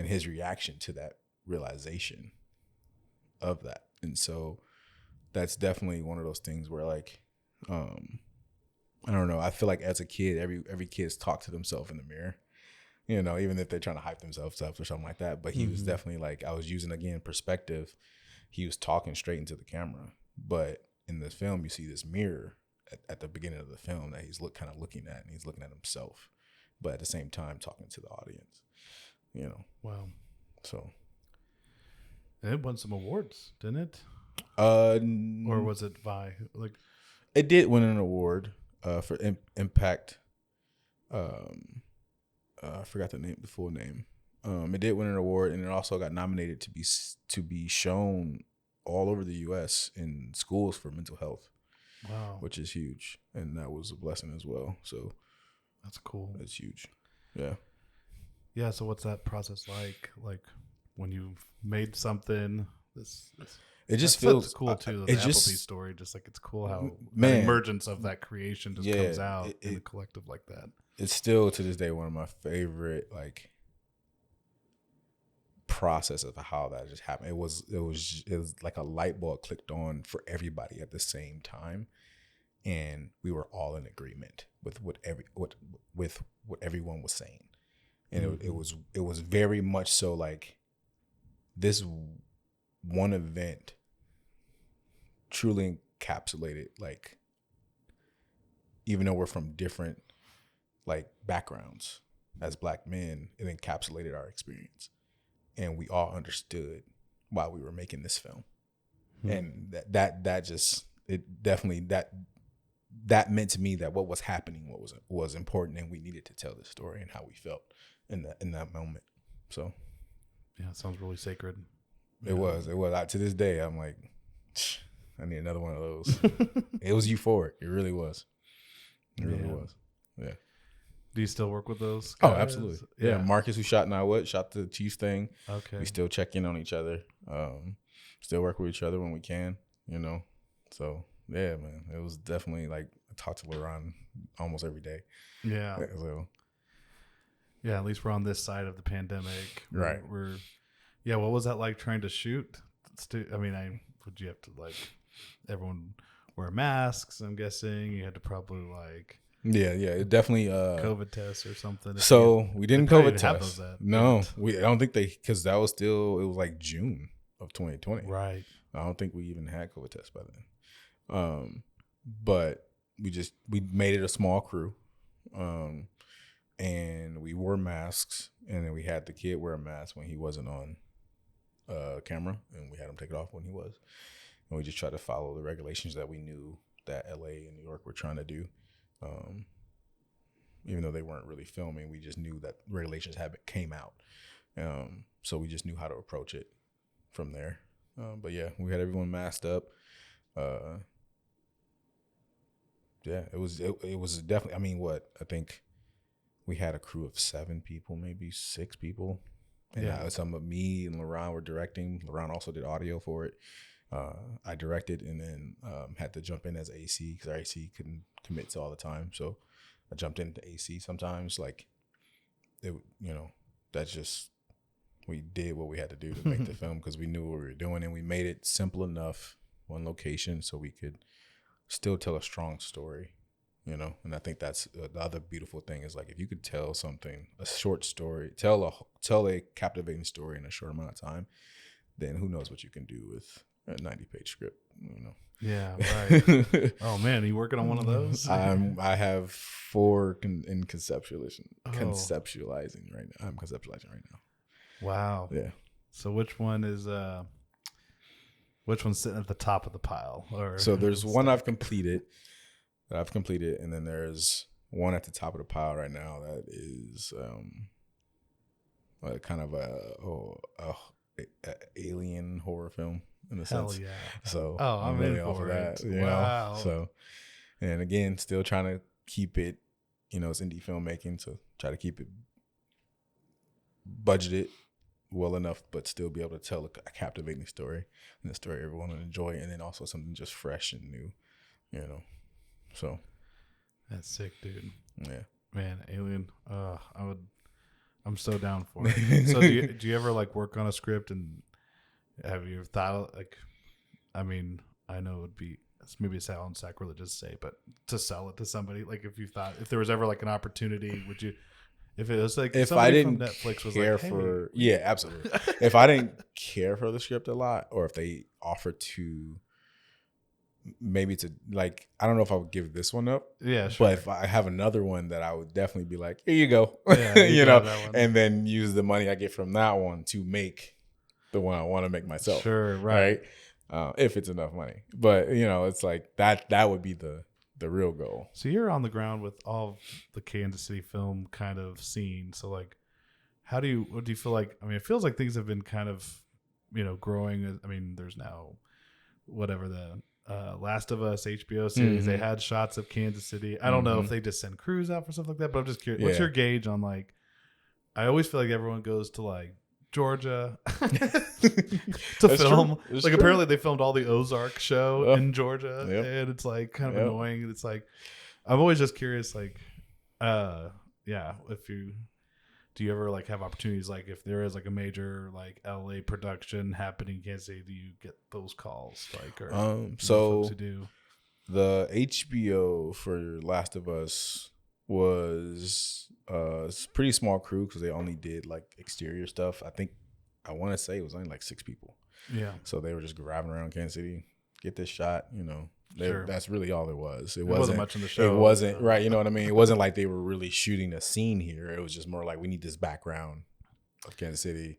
his reaction to that realization of that. And so that's definitely one of those things where like, I don't know. I feel like as a kid, every kid's talk to themselves in the mirror, you know, even if they're trying to hype themselves up or something like that. But he was definitely like, I was using, again, perspective. He was talking straight into the camera. But in the film, you see this mirror at the beginning of the film that he's kind of looking at, and he's looking at himself, but at the same time talking to the audience, you know. Wow. So. And it won some awards, didn't it? Or was it by like? It did win an award for impact. I forgot the full name. It did win an award, and it also got nominated to be shown all over the U.S. in schools for mental health. Wow, which is huge, and that was a blessing as well. So that's cool. That's huge. Yeah. Yeah. So what's that process like? Like when you've made something, it just feels cool too. The Applebee's story, just like it's cool how the emergence of that creation just comes out in the collective like that. It's still to this day one of my favorite like process of how that just happened. It was like a light bulb clicked on for everybody at the same time, and we were all in agreement with what everyone was saying, and it was very much so like this one event truly encapsulated, like, even though we're from different like backgrounds as black men, it encapsulated our experience. And we all understood why we were making this film. And that just, it definitely, that meant to me that what was happening, what was important, and we needed to tell this story and how we felt in that moment. So. Yeah, it sounds really sacred. It was. To this day, I'm like, I need another one of those. It was euphoric. It really was. It really was. Yeah. Do you still work with those guys? Oh, absolutely. Yeah. Marcus, who shot Now What, shot the Chiefs thing. Okay. We still check in on each other. Still work with each other when we can, you know. So, yeah, man. It was definitely like, I talk to LeRon almost every day. Yeah. So. Yeah, at least we're on this side of the pandemic. Right. What was that like trying to shoot? Would you have to like, everyone wear masks, I'm guessing? You had to probably like. Yeah, it definitely COVID test or something. So we didn't COVID test. No, I don't think because that was it was like June of 2020. Right. I don't think we even had COVID tests by then. But we made it a small crew, and we wore masks, and then we had the kid wear a mask when he wasn't on camera, and we had him take it off when he was, and we just tried to follow the regulations that we knew that LA and New York were trying to do. Even though they weren't really filming, we just knew that regulations came out. So we just knew how to approach it from there. But yeah, we had everyone masked up. It was definitely, I think we had a crew of 7 people, maybe 6 people. And some of me and LaRon were directing. LaRon also did audio for it. I directed and then had to jump in as AC because our AC couldn't commit to all the time. So I jumped into AC sometimes. Like, that's just, we did what we had to do to make the film because we knew what we were doing, and we made it simple enough, one location, so we could still tell a strong story. And I think that's the other beautiful thing is like if you could tell something, a short story, tell a captivating story in a short amount of time, then who knows what you can do with a 90-page script. Yeah, right. Oh man, are you working on one of those? I have 4 in conceptualizing right now. I'm conceptualizing right now. Wow. Yeah. So which one's sitting at the top of the pile? So there's one I've completed. And then there's one at the top of the pile right now that is kind of a alien horror film in a sense. Hell yeah! So I'm really in off for of that. it. Wow. So, and again, still trying to keep it. It's indie filmmaking, so try to keep it budgeted well enough, but still be able to tell a captivating story and a story everyone will enjoy, and then also something just fresh and new. So that's sick, dude. Yeah, man, Alien. I'm so down for it. So do you ever like work on a script, and have you thought like, I mean, I know it would be maybe it sounds sacrilegious to say, but to sell it to somebody, like if there was ever like an opportunity, would you? If it was like if I didn't from Netflix was care like, hey, for yeah, absolutely. If I didn't care for the script a lot, or if they offered to. Maybe to like, I don't know if I would give this one up. Yeah, sure. But if I have another one that I would definitely be like, here you go. Yeah, and then use the money I get from that one to make the one I want to make myself. Sure, right. If it's enough money. But, it's like that would be the real goal. So you're on the ground with all the Kansas City film kind of scene. So like, what do you feel like? I mean, it feels like things have been kind of, growing. I mean, there's now whatever the Last of Us HBO series, they had shots of Kansas City. I don't know if they just send crews out for stuff like that, but I'm just curious. What's your gauge on like? I always feel like everyone goes to like Georgia to film. Like apparently they filmed all the Ozark show in Georgia, and it's like kind of annoying. It's like I'm always just curious, like, if you. Do you ever like have opportunities like if there is like a major like LA production happening in Kansas City, do you get those calls like or so do? The HBO for Last of Us was a pretty small crew because they only did like exterior stuff. I want to say it was only like 6 people. Yeah. So they were just driving around Kansas City, get this shot, Sure. That's really all there was. It wasn't much in the show. It wasn't right. You know what I mean? It wasn't like they were really shooting a scene here. It was just more like we need this background of Kansas City.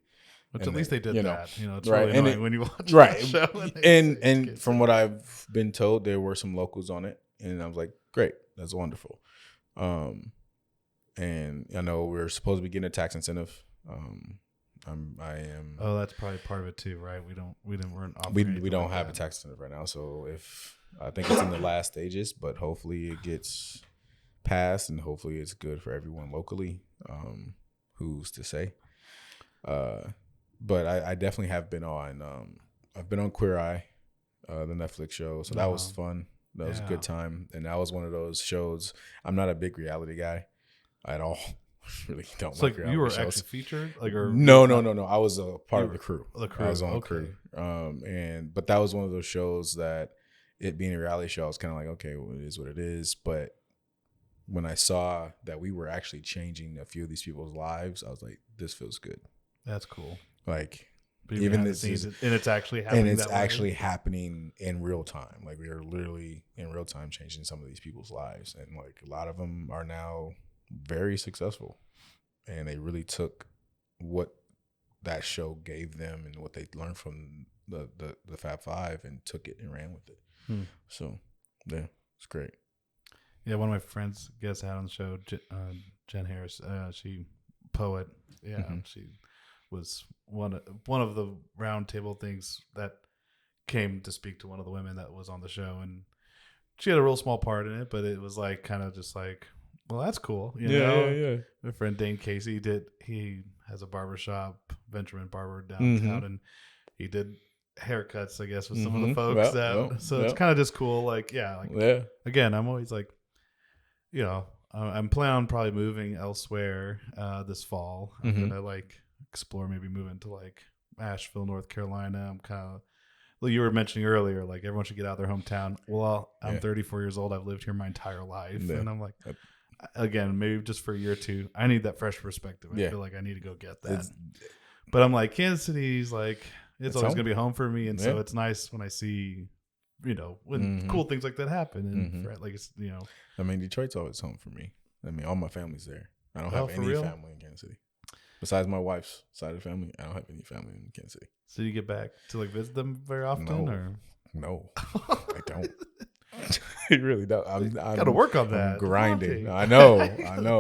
Which at least they did that. It's right. really annoying when you watch right. that show. And from what I've been told, there were some locals on it, and I was like, great, that's wonderful. And I know we're supposed to be getting a tax incentive. I am. Oh, that's probably part of it too, right? We don't have a tax incentive right now, so I think it's in the last stages, but hopefully it gets passed, and hopefully it's good for everyone locally. Who's to say? But I definitely have been on. I've been on Queer Eye, the Netflix show, so that was fun. That was a good time, and that was one of those shows. I'm not a big reality guy at all. Really don't like you were shows. Actually featured, like or no. I was a part of the crew. The crew. I was on the crew. But that was one of those shows that it being a reality show, I was kind of like, okay, well, it is what it is. But when I saw that we were actually changing a few of these people's lives, I was like, this feels good. That's cool. Like even this season, and it's actually happening. And it's actually happening in real time. Like we are literally in real time changing some of these people's lives, and like a lot of them are now very successful, and they really took what that show gave them and what they learned from the Fab Five and took it and ran with it. So yeah, it's great. Yeah, one of my friends guests had on the show, Jen Harris. She poet. Yeah, she was one of the round table things that came to speak to one of the women that was on the show, and she had a real small part in it, but it was like kind of just like Well, that's cool. Yeah. My friend Dane Casey he has a barbershop, Benjamin Barber downtown, and he did haircuts, I guess, with some of the folks it's kind of just cool. Like, again, I'm always like, I'm planning on probably moving elsewhere this fall. I'm gonna like explore maybe moving to like Asheville, North Carolina. I'm kind of, well, you were mentioning earlier, like everyone should get out of their hometown. Well, I'm 34 years old. I've lived here my entire life, and I'm like, again, maybe just for a year or two, I need that fresh perspective. I feel like I need to go get that. But I'm like, Kansas City's like, it's always gonna be home for me, and so it's nice when I see, when cool things like that happen, and like it's I mean, Detroit's always home for me. I mean, all my family's there. I don't have any family in Kansas City. Besides my wife's side of the family, I don't have any family in Kansas City. So you get back to like visit them very often? No, I don't. I really don't. I gotta work on that. I'm grinding. I know.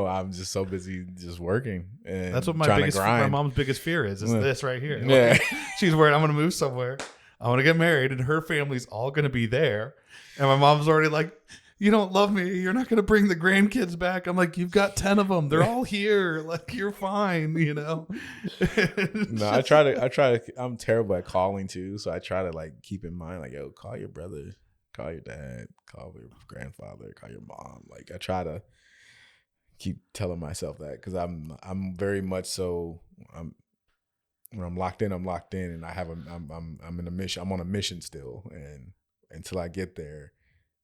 I'm just so busy just working. And that's what my mom's biggest fear is this right here. Yeah. Like, she's worried I'm gonna move somewhere. I want to get married, and her family's all gonna be there. And my mom's already like, you don't love me. You're not going to bring the grandkids back. I'm like, you've got 10 of them. They're all here. Like, you're fine, No, I try to, I'm terrible at calling too. So I try to like keep in mind, like, yo, call your brother, call your dad, call your grandfather, call your mom. Like, I try to keep telling myself that because I'm very much so, when I'm locked in, and I'm in a mission. I'm on a mission still. And until I get there,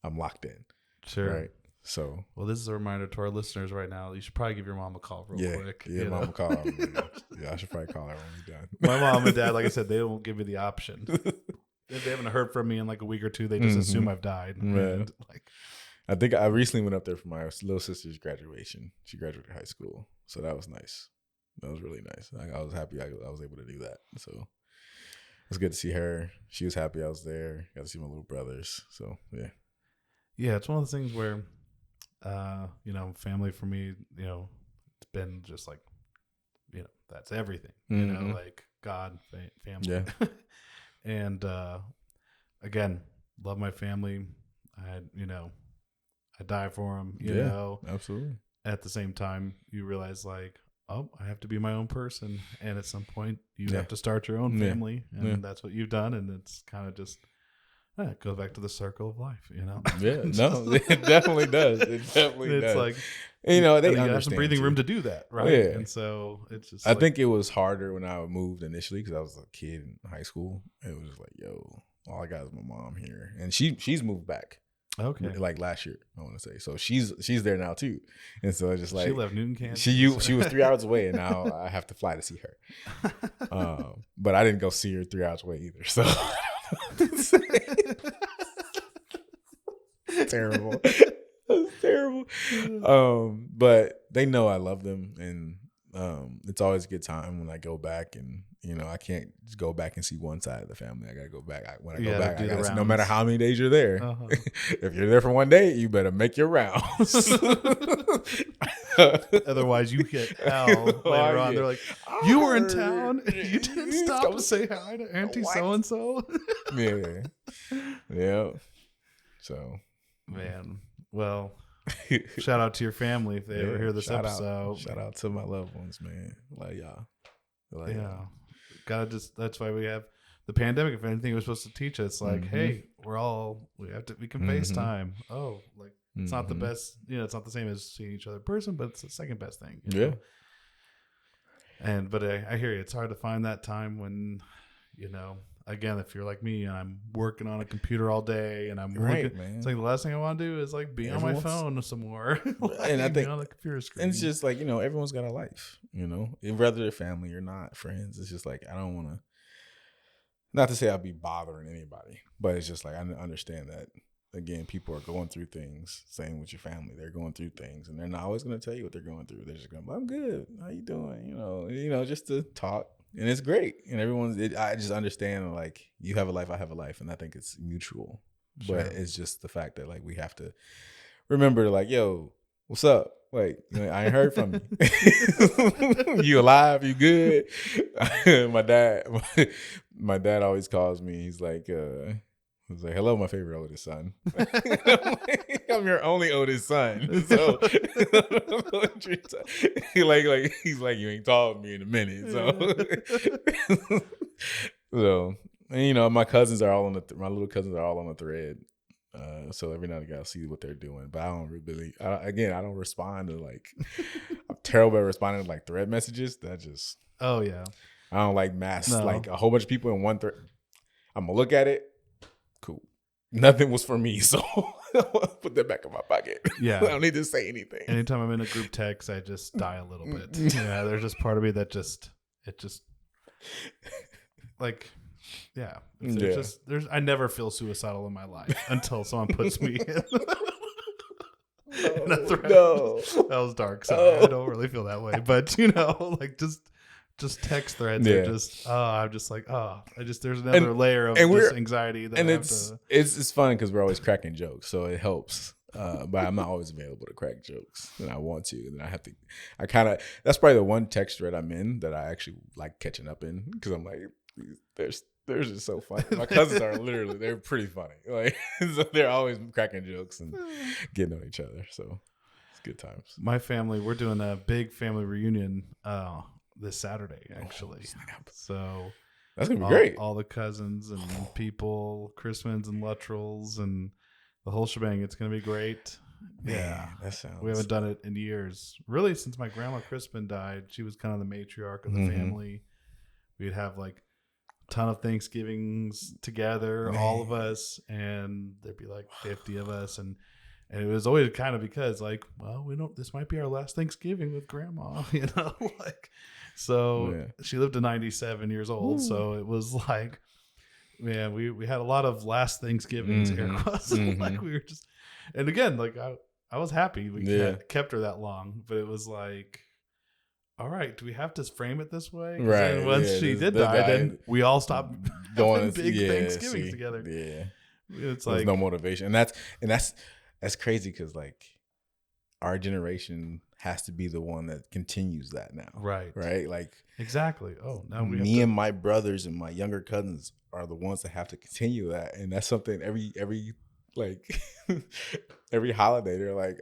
I'm locked in. Sure. Right. So, well, this is a reminder to our listeners right now. You should probably give your mom a call real quick. Yeah, mom a call. I should probably call her when we're done. My mom and dad, like I said, they don't give me the option. If they haven't heard from me in like a week or two, they just assume I've died. And, like, I think I recently went up there for my little sister's graduation. She graduated high school, so that was nice. That was really nice. I was happy I was able to do that. So it was good to see her. She was happy I was there. Got to see my little brothers. So yeah. Yeah, it's one of those things where, family for me, it's been just like, that's everything. Like God, family. Yeah. And again, love my family. I die for them. You know, absolutely. At the same time, you realize like, oh, I have to be my own person, and at some point, you have to start your own family, and that's what you've done, and it's kind of just. It goes back to the circle of life, Yeah, no, it definitely does. It definitely does. It's like, they have some breathing room to do that, right? Yeah. And so it's just. I think it was harder when I moved initially because I was a kid in high school. It was just like, yo, all I got is my mom here, and she's moved back. Okay. Like last year, I want to say. So she's there now too, and so it's just like she left Newton, Kansas. She was 3 hours away, and now I have to fly to see her. But I didn't go see her 3 hours away either. So. Terrible. That's terrible. But they know I love them, and it's always a good time when I go back, and I can't just go back and see one side of the family. I gotta go back. When I go back, I gotta, no matter how many days you're there, if you're there for one day, you better make your rounds. Otherwise, you get hell later on. They're like, you were in town and you didn't stop to say hi to Auntie so and so. Yeah. So, man, well, shout out to your family if they ever hear this episode. Shout out to my loved ones, man. Like y'all. Gotta that's why we have the pandemic. If anything was supposed to teach us, like, hey, we can FaceTime. Oh, like it's not the best, it's not the same as seeing each other in person, but it's the second best thing. You know? But I hear you. It's hard to find that time when, again, if you're like me and I'm working on a computer all day and I'm working, man. It's like the last thing I want to do is like be on my phone some more. And I think on the computer screen. And it's just like, everyone's got a life, whether they're family or not, friends. It's just like, I don't want to, not to say I'll be bothering anybody, but it's just like, I understand that, again, people are going through things. Same with your family. They're going through things, and they're not always going to tell you what they're going through. They're just going to be, I'm good. How you doing? Just to talk. And it's great. And I just understand, like, you have a life, I have a life. And I think it's mutual. Sure. But it's just the fact that, like, we have to remember, like, yo, what's up? Like, I ain't heard from you. You alive? You good? My dad always calls me. He's like, was like, hello, my favorite oldest son. I'm your only oldest son. So he's like, you ain't talked to me in a minute. So and, you know, my cousins are all on my little cousins are all on the thread. So every now and again I'll see what they're doing, but I don't really. I don't respond to like. I'm terrible at responding to like thread messages. That just. Oh yeah. I don't like like a whole bunch of people in one thread. I'm gonna look at it. Cool. Nothing was for me, so put that back in my pocket. Yeah. I don't need to say anything. Anytime I'm in a group text, I just die a little bit. Yeah, there's just part of me that just like. Yeah. It's just I never feel suicidal in my life until someone puts me in a thread. No. That was dark. Sorry. I don't really feel that way. But you know, like just text threads are just I'm just like, there's another layer of this anxiety that it's fun because we're always cracking jokes, so it helps. But I'm not always available to crack jokes, and I want to, and I have to. That's probably the one text thread I'm in that I actually like catching up in because I'm like, they're just so funny. My cousins are they're pretty funny. Like so they're always cracking jokes and getting on each other. So it's good times. My family, we're doing a big family reunion this Saturday, actually. So that's gonna be great. All the cousins and people, Crispins and Luttrells and the whole shebang. It's gonna be great. Man, that sounds. We haven't done it in years, really, since my grandma Crispin died. She was kind of the matriarch of the family. We'd have like a ton of Thanksgivings together, all of us, and there'd be like 50 of us, and it was always kind of because like, well, this might be our last Thanksgiving with grandma, you know, like. So she lived to 97 years old. Ooh. So it was like, man, we had a lot of last Thanksgivings, air quotes. Like we were just, and again, like I was happy we kept her that long, but it was like, all right, do we have to frame it this way? Right. And once she did die, then we all stopped having big Thanksgivings together. Yeah. It's There's like no motivation. And that's crazy because like our generation has to be the one that continues that now. Right. Like exactly. Oh, now me and my brothers and my younger cousins are the ones that have to continue that. And that's something every like every holiday they're like,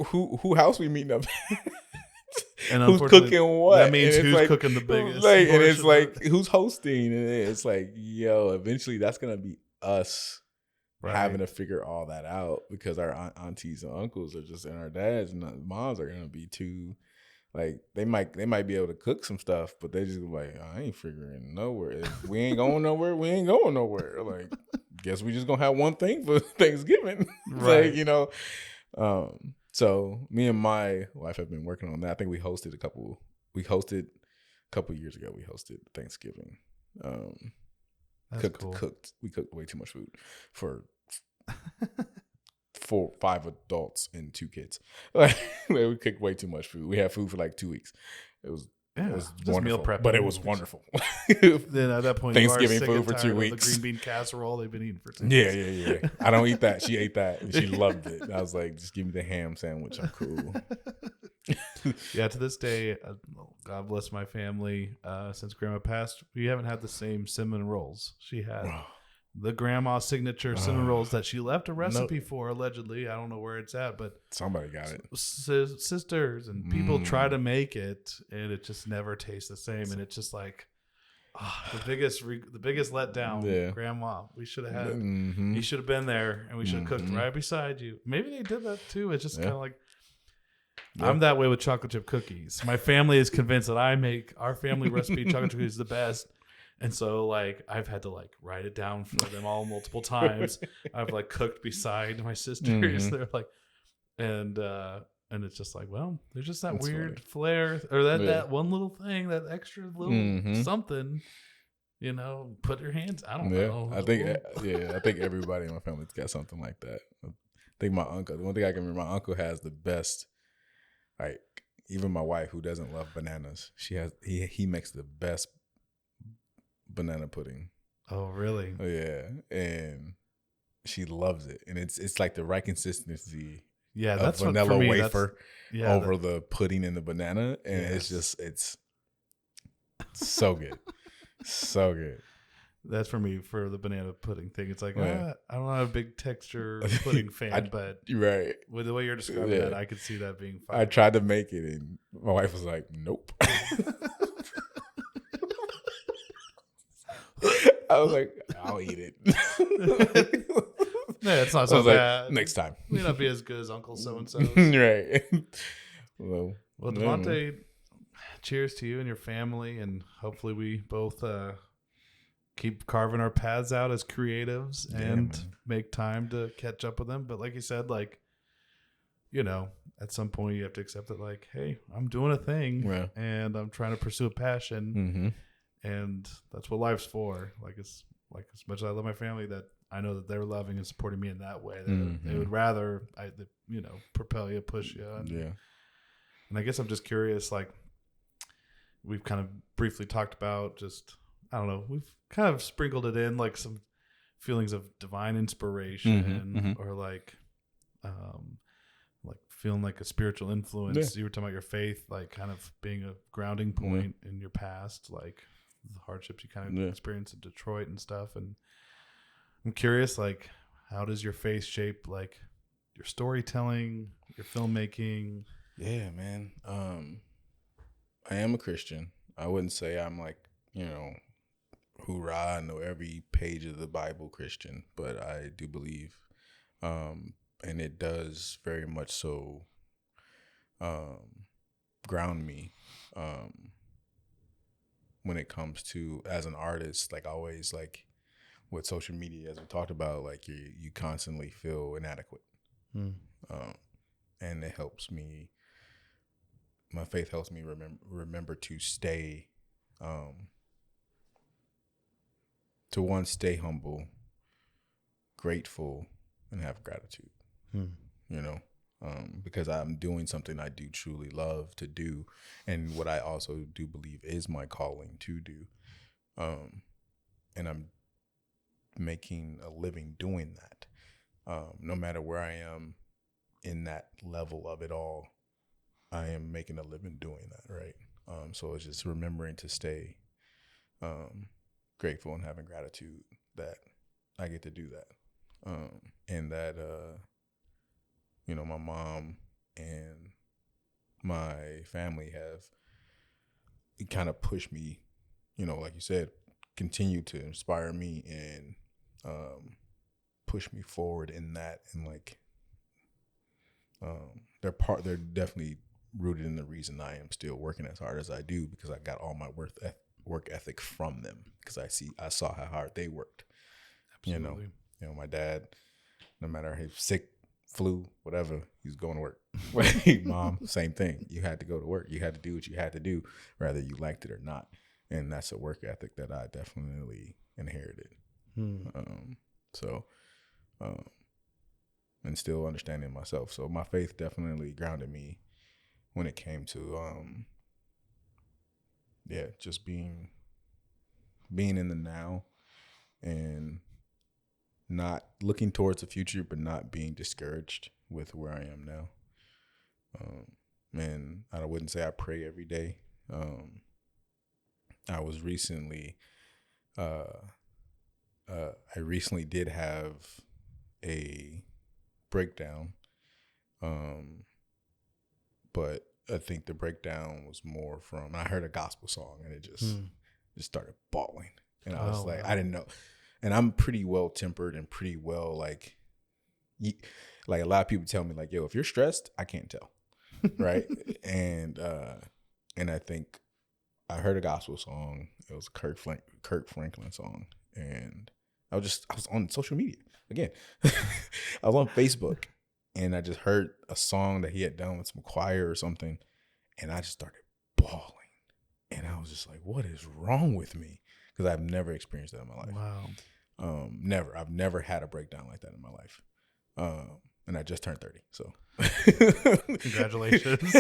who house we meeting up? And who's cooking what? That means who's like, cooking the biggest. Like, and it's like who's hosting, and it's like, yo, eventually that's gonna be us having to figure all that out because our aunties and uncles are just, and our dads and moms are gonna be too, like they might be able to cook some stuff, but they just like, I ain't figuring nowhere. If we ain't going nowhere, we ain't going nowhere. Like, guess we just gonna have one thing for Thanksgiving, like, you know. So me and my wife have been working on that. I think we hosted a couple years ago. We hosted Thanksgiving. That's cool. We cooked way too much food for 5 adults and 2 kids. Like, we cooked way too much food. We had food for like 2 weeks. It was wonderful, meal prep, but it was wonderful. Then at that point, Thanksgiving you are sick food for 2 weeks. The green bean casserole they've been eating for 2 weeks. Yeah. I don't eat that. She ate that and she loved it. I was like, just give me the ham sandwich. I'm cool. Yeah, to this day, God bless my family. Since Grandma passed, we haven't had the same cinnamon rolls. She had the grandma signature cinnamon rolls that she left a recipe for, allegedly. I don't know where it's at, but somebody got it. Sisters and people try to make it, and it just never tastes the same. And it's just like the biggest letdown. Yeah. Grandma, we should have had. You should have been there, and we should have cooked right beside you. Maybe they did that too. It's just kind of like. I'm that way with chocolate chip cookies. My family is convinced that I make our family recipe chocolate chip cookies the best. And so like I've had to like write it down for them all multiple times. I've like cooked beside my sisters. They're like, and it's just like, well, there's just that weird flair or that one little thing, that extra little something, you know, put your hands. I don't know. I think everybody in my family's got something like that. I think the one thing I can remember, my uncle has the best, like even my wife who doesn't love bananas, he makes the best banana pudding. Oh, really? Oh, yeah. And she loves it. And it's like the right consistency that's of vanilla wafer over the pudding and the banana. And it's so good. So good. That's for me for the banana pudding thing. It's like, Yeah. I'm not a big texture pudding fan, but Right. with the way you're describing that, I could see that being fine. I tried to make it, and my wife was like, "Nope." I was like, "I'll eat it." Yeah, it's not I so was bad. like, next time. May not be as good as Uncle So and So. Right. Well, DeVonte, cheers to you and your family, and hopefully we both keep carving our paths out as creatives and make time to catch up with them. But like you said, like, you know, at some point you have to accept that, like, hey, I'm doing a thing and I'm trying to pursue a passion, and that's what life's for. Like, it's like, as much as I love my family, that I know that they're loving and supporting me in that way. They would rather, propel you, push you. And I guess I'm just curious, like, we've kind of briefly talked about just, I don't know, we've kind of sprinkled it in, like some feelings of divine inspiration or like feeling like a spiritual influence. You were talking about your faith, like kind of being a grounding point in your past, like the hardships you kind of experienced in Detroit and stuff. And I'm curious, like, how does your faith shape like your storytelling, your filmmaking? Yeah, man. I am a Christian. I wouldn't say I'm like, hoorah, I know every page of the Bible Christian, but I do believe, and it does very much so ground me when it comes to, as an artist, like always, like with social media, as we talked about, like you constantly feel inadequate. And it helps me, my faith helps me remember to stay, stay humble, grateful, and have gratitude, because I'm doing something I do truly love to do, and what I also do believe is my calling to do. And I'm making a living doing that. No matter where I am in that level of it all, I am making a living doing that, right? So it's just remembering to stay grateful and having gratitude that I get to do that. And that, my mom and my family have kind of pushed me, like you said, continue to inspire me and push me forward in that. And like, they're definitely rooted in the reason I am still working as hard as I do, because I got all my work ethic from them, because I saw how hard they worked. Absolutely. My dad, no matter if he's sick, flu, whatever, he was going to work. Mom, same thing. You had to go to work. You had to do what you had to do, whether you liked it or not. And that's a work ethic that I definitely inherited. And still understanding myself. So my faith definitely grounded me when it came to, just being in the now and not looking towards the future, but not being discouraged with where I am now. And I wouldn't say I pray every day. I was recently, I recently did have a breakdown, but I think the breakdown was more from, I heard a gospel song and it just started bawling, and I was like, wow. I didn't know, and I'm pretty well tempered and pretty well like a lot of people tell me like, yo, if you're stressed, I can't tell, right? and I think I heard a gospel song. It was a Kirk Franklin song, and I was on social media again. I was on Facebook, and I just heard a song that he had done with some choir or something, and I just started bawling. And I was just like, what is wrong with me? Because I've never experienced that in my life. Wow. Never. I've never had a breakdown like that in my life. And I just turned 30, so. Congratulations.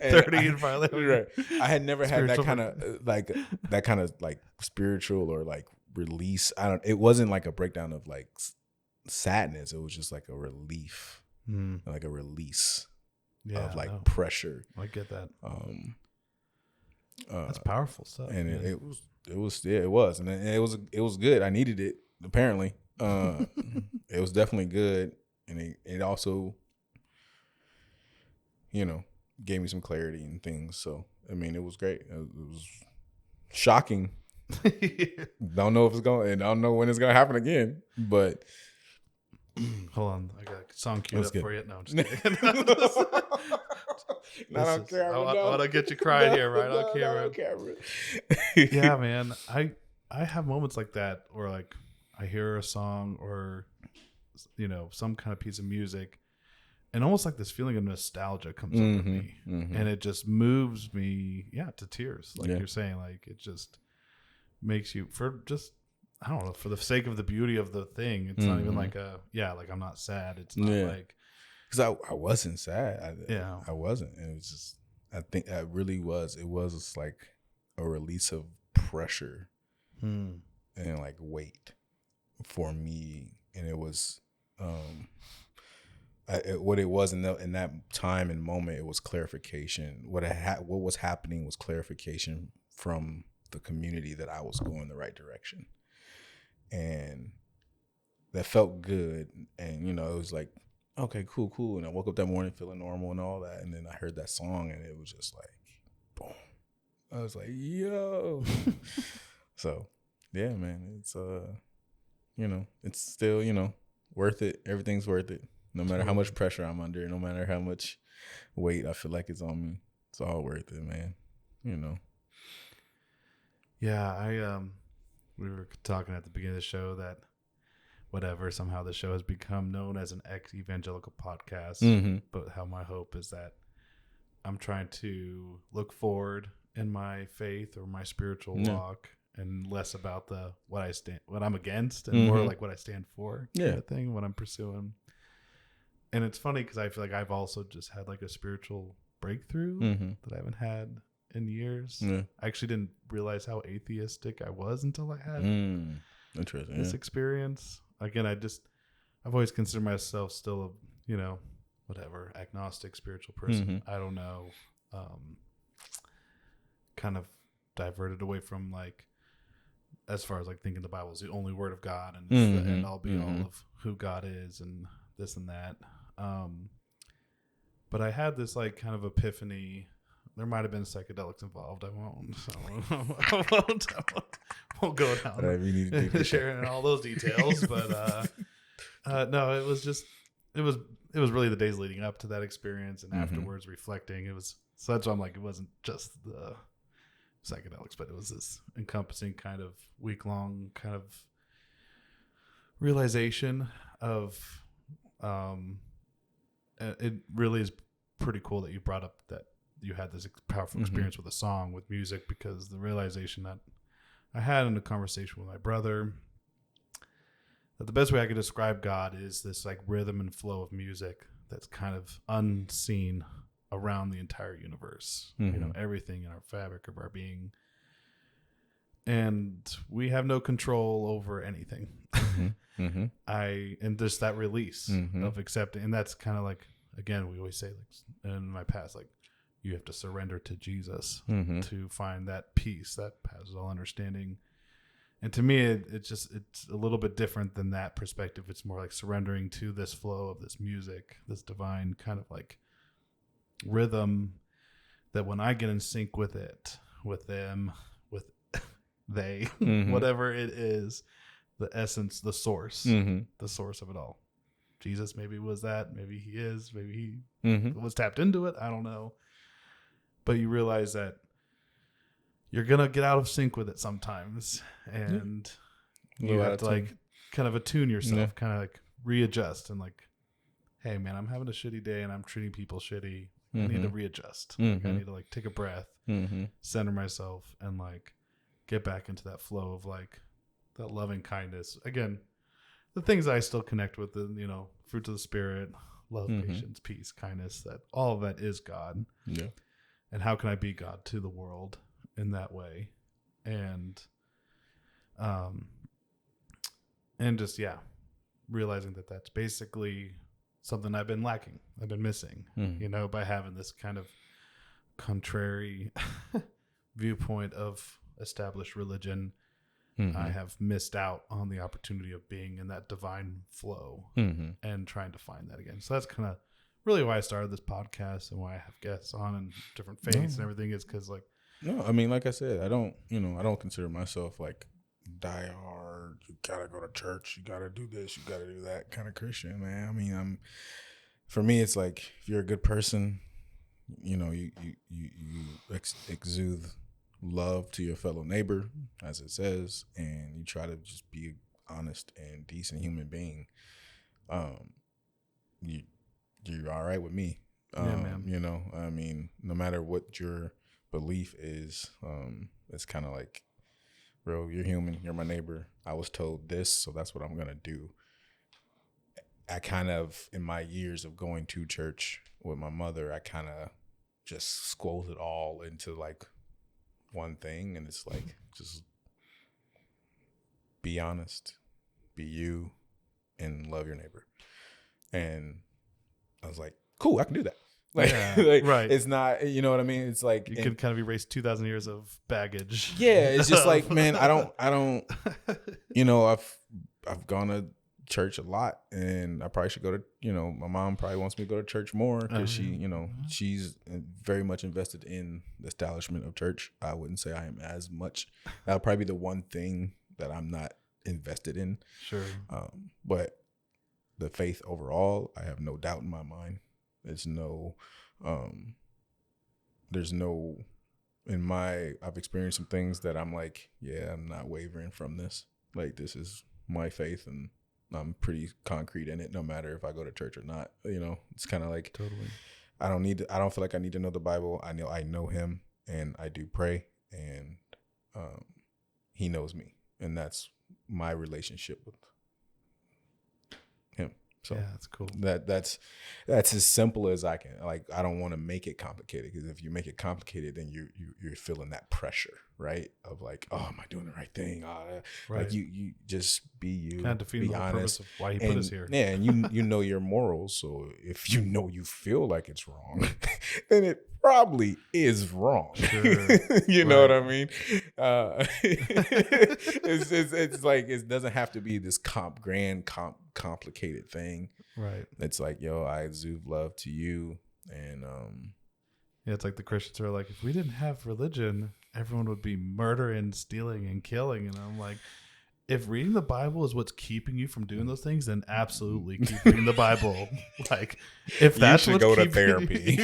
And 30 and finally. Right. I had never had that spiritual kind of like spiritual or like release. It wasn't like a breakdown of like sadness. It was just like a relief, like a release of like pressure. I get that. That's powerful stuff. And it was, and it was good. I needed it, apparently. It was definitely good, and it also, gave me some clarity and things. So I mean, it was great. It was shocking. Don't know if it's going, and I don't know when it's gonna happen again. But hold on, I got a song queued up for you. No, I'm just kidding. Not on camera. I want to get you crying here, right on camera. On camera. Yeah, man. I have moments like that where like I hear a song or some kind of piece of music, and almost like this feeling of nostalgia comes over me, and it just moves me, to tears. Like you're saying, like it just makes you I don't know, for the sake of the beauty of the thing. It's not even like like I'm not sad. It's not like. Because I wasn't sad. I wasn't. It was just, I think it really was. It was just like a release of pressure and like weight for me. And it was, what it was in that time and moment, it was clarification. What was happening was clarification from the community that I was going the right direction. And that felt good. And, it was like, okay, cool. And I woke up that morning feeling normal and all that. And then I heard that song and it was just like, boom. I was like, yo. So, yeah, man, it's, it's still, worth it. Everything's worth it. No matter how much pressure I'm under, no matter how much weight I feel like it's on me, it's all worth it, man. Yeah, we were talking at the beginning of the show that somehow the show has become known as an ex-evangelical podcast, but how my hope is that I'm trying to look forward in my faith or my spiritual walk, and less about what I'm against, and more like what I stand for, kind of thing, what I'm pursuing. And it's funny because I feel like I've also just had like a spiritual breakthrough that I haven't had in years. I actually didn't realize how atheistic I was until I had this experience. Again, I've always considered myself still a, agnostic spiritual person. I don't know, kind of diverted away from like, as far as like thinking the Bible is the only word of God and it's the end all be all of who God is and this and that. But I had this like kind of epiphany. There might have been psychedelics involved. I won't go down sharing all those details. But no, it was really the days leading up to that experience and afterwards reflecting. It was such. I'm like, it wasn't just the psychedelics, but it was this encompassing kind of week-long kind of realization of. It really is pretty cool that you brought up that you had this powerful experience with a song, with music, because the realization that I had in a conversation with my brother that the best way I could describe God is this like rhythm and flow of music that's kind of unseen around the entire universe, everything in our fabric of our being. And we have no control over anything. And just that release of accepting, and that's kind of like, again, we always say like in my past, like you have to surrender to Jesus to find that peace that passes all understanding. And to me, it's a little bit different than that perspective. It's more like surrendering to this flow of this music, this divine kind of like rhythm that when I get in sync with it, with them, with they, whatever it is, the essence, the source of it all. Jesus maybe was that, maybe he is, maybe he was tapped into it. I don't know. But you realize that you're going to get out of sync with it sometimes. And you have to like kind of attune yourself, kind of like readjust and like, hey man, I'm having a shitty day and I'm treating people shitty. I need to readjust. Like, I need to like take a breath, center myself, and like get back into that flow of like that loving kindness. Again, the things I still connect with, the fruits of the spirit, love, patience, peace, kindness, that all of that is God. Yeah. And how can I be God to the world in that way? And just, realizing that that's basically something I've been lacking. I've been missing, by having this kind of contrary viewpoint of established religion, Mm-hmm. I have missed out on the opportunity of being in that divine flow Mm-hmm. and trying to find that again. So that's kind of really why I started this podcast and why I have guests on and different faiths and everything is because like. No, I mean, like I said, I don't consider myself like die hard. You gotta go to church. You gotta do this. You gotta do that kind of Christian, man. I mean, for me, it's like if you're a good person, you exude love to your fellow neighbor, as it says, and you try to just be an honest and decent human being. You're all right with me. Yeah, man. I mean, no matter what your belief is, it's kind of like, bro, you're human, you're my neighbor, I was told this, so that's what I'm gonna do. I kind of, in my years of going to church with my mother, I kind of just squoze it all into like one thing, and it's like, just be honest, be you, and love your neighbor. And I was like, cool, I can do that. Like, right. It's not, you know what I mean? It's like you could kind of erase 2,000 years of baggage. Yeah, it's just like, man, I don't, I've gone to church a lot, and I probably should go to, my mom probably wants me to go to church more because she's very much invested in the establishment of church. I wouldn't say I am as much. That'll probably be the one thing that I'm not invested in. Sure. But the faith overall, I have no doubt in my mind. There's no, I've experienced some things that I'm like, yeah, I'm not wavering from this. Like, this is my faith, and I'm pretty concrete in it, no matter if I go to church or not. It's kind of like, totally. I don't feel like I need to know the Bible. I know him, and I do pray, and he knows me, and that's my relationship with him. So yeah, that's cool. That's as simple as I can. Like, I don't want to make it complicated, because if you make it complicated, then you're feeling that pressure, right? Of like, oh, am I doing the right thing? Right. Like, you just be you, kind of defeating be the honest. Purpose of why he put us here. Yeah, and you know your morals. So if you feel like it's wrong, then it probably is wrong. Sure. You know what I mean? It's like, it doesn't have to be this complicated thing. Right. It's like, yo, I exude love to you, and yeah, it's like the Christians are like, if we didn't have religion, everyone would be murdering, stealing, and killing. And I'm like, if reading the Bible is what's keeping you from doing those things, then absolutely keep reading the Bible. Like, if that's you should go to therapy.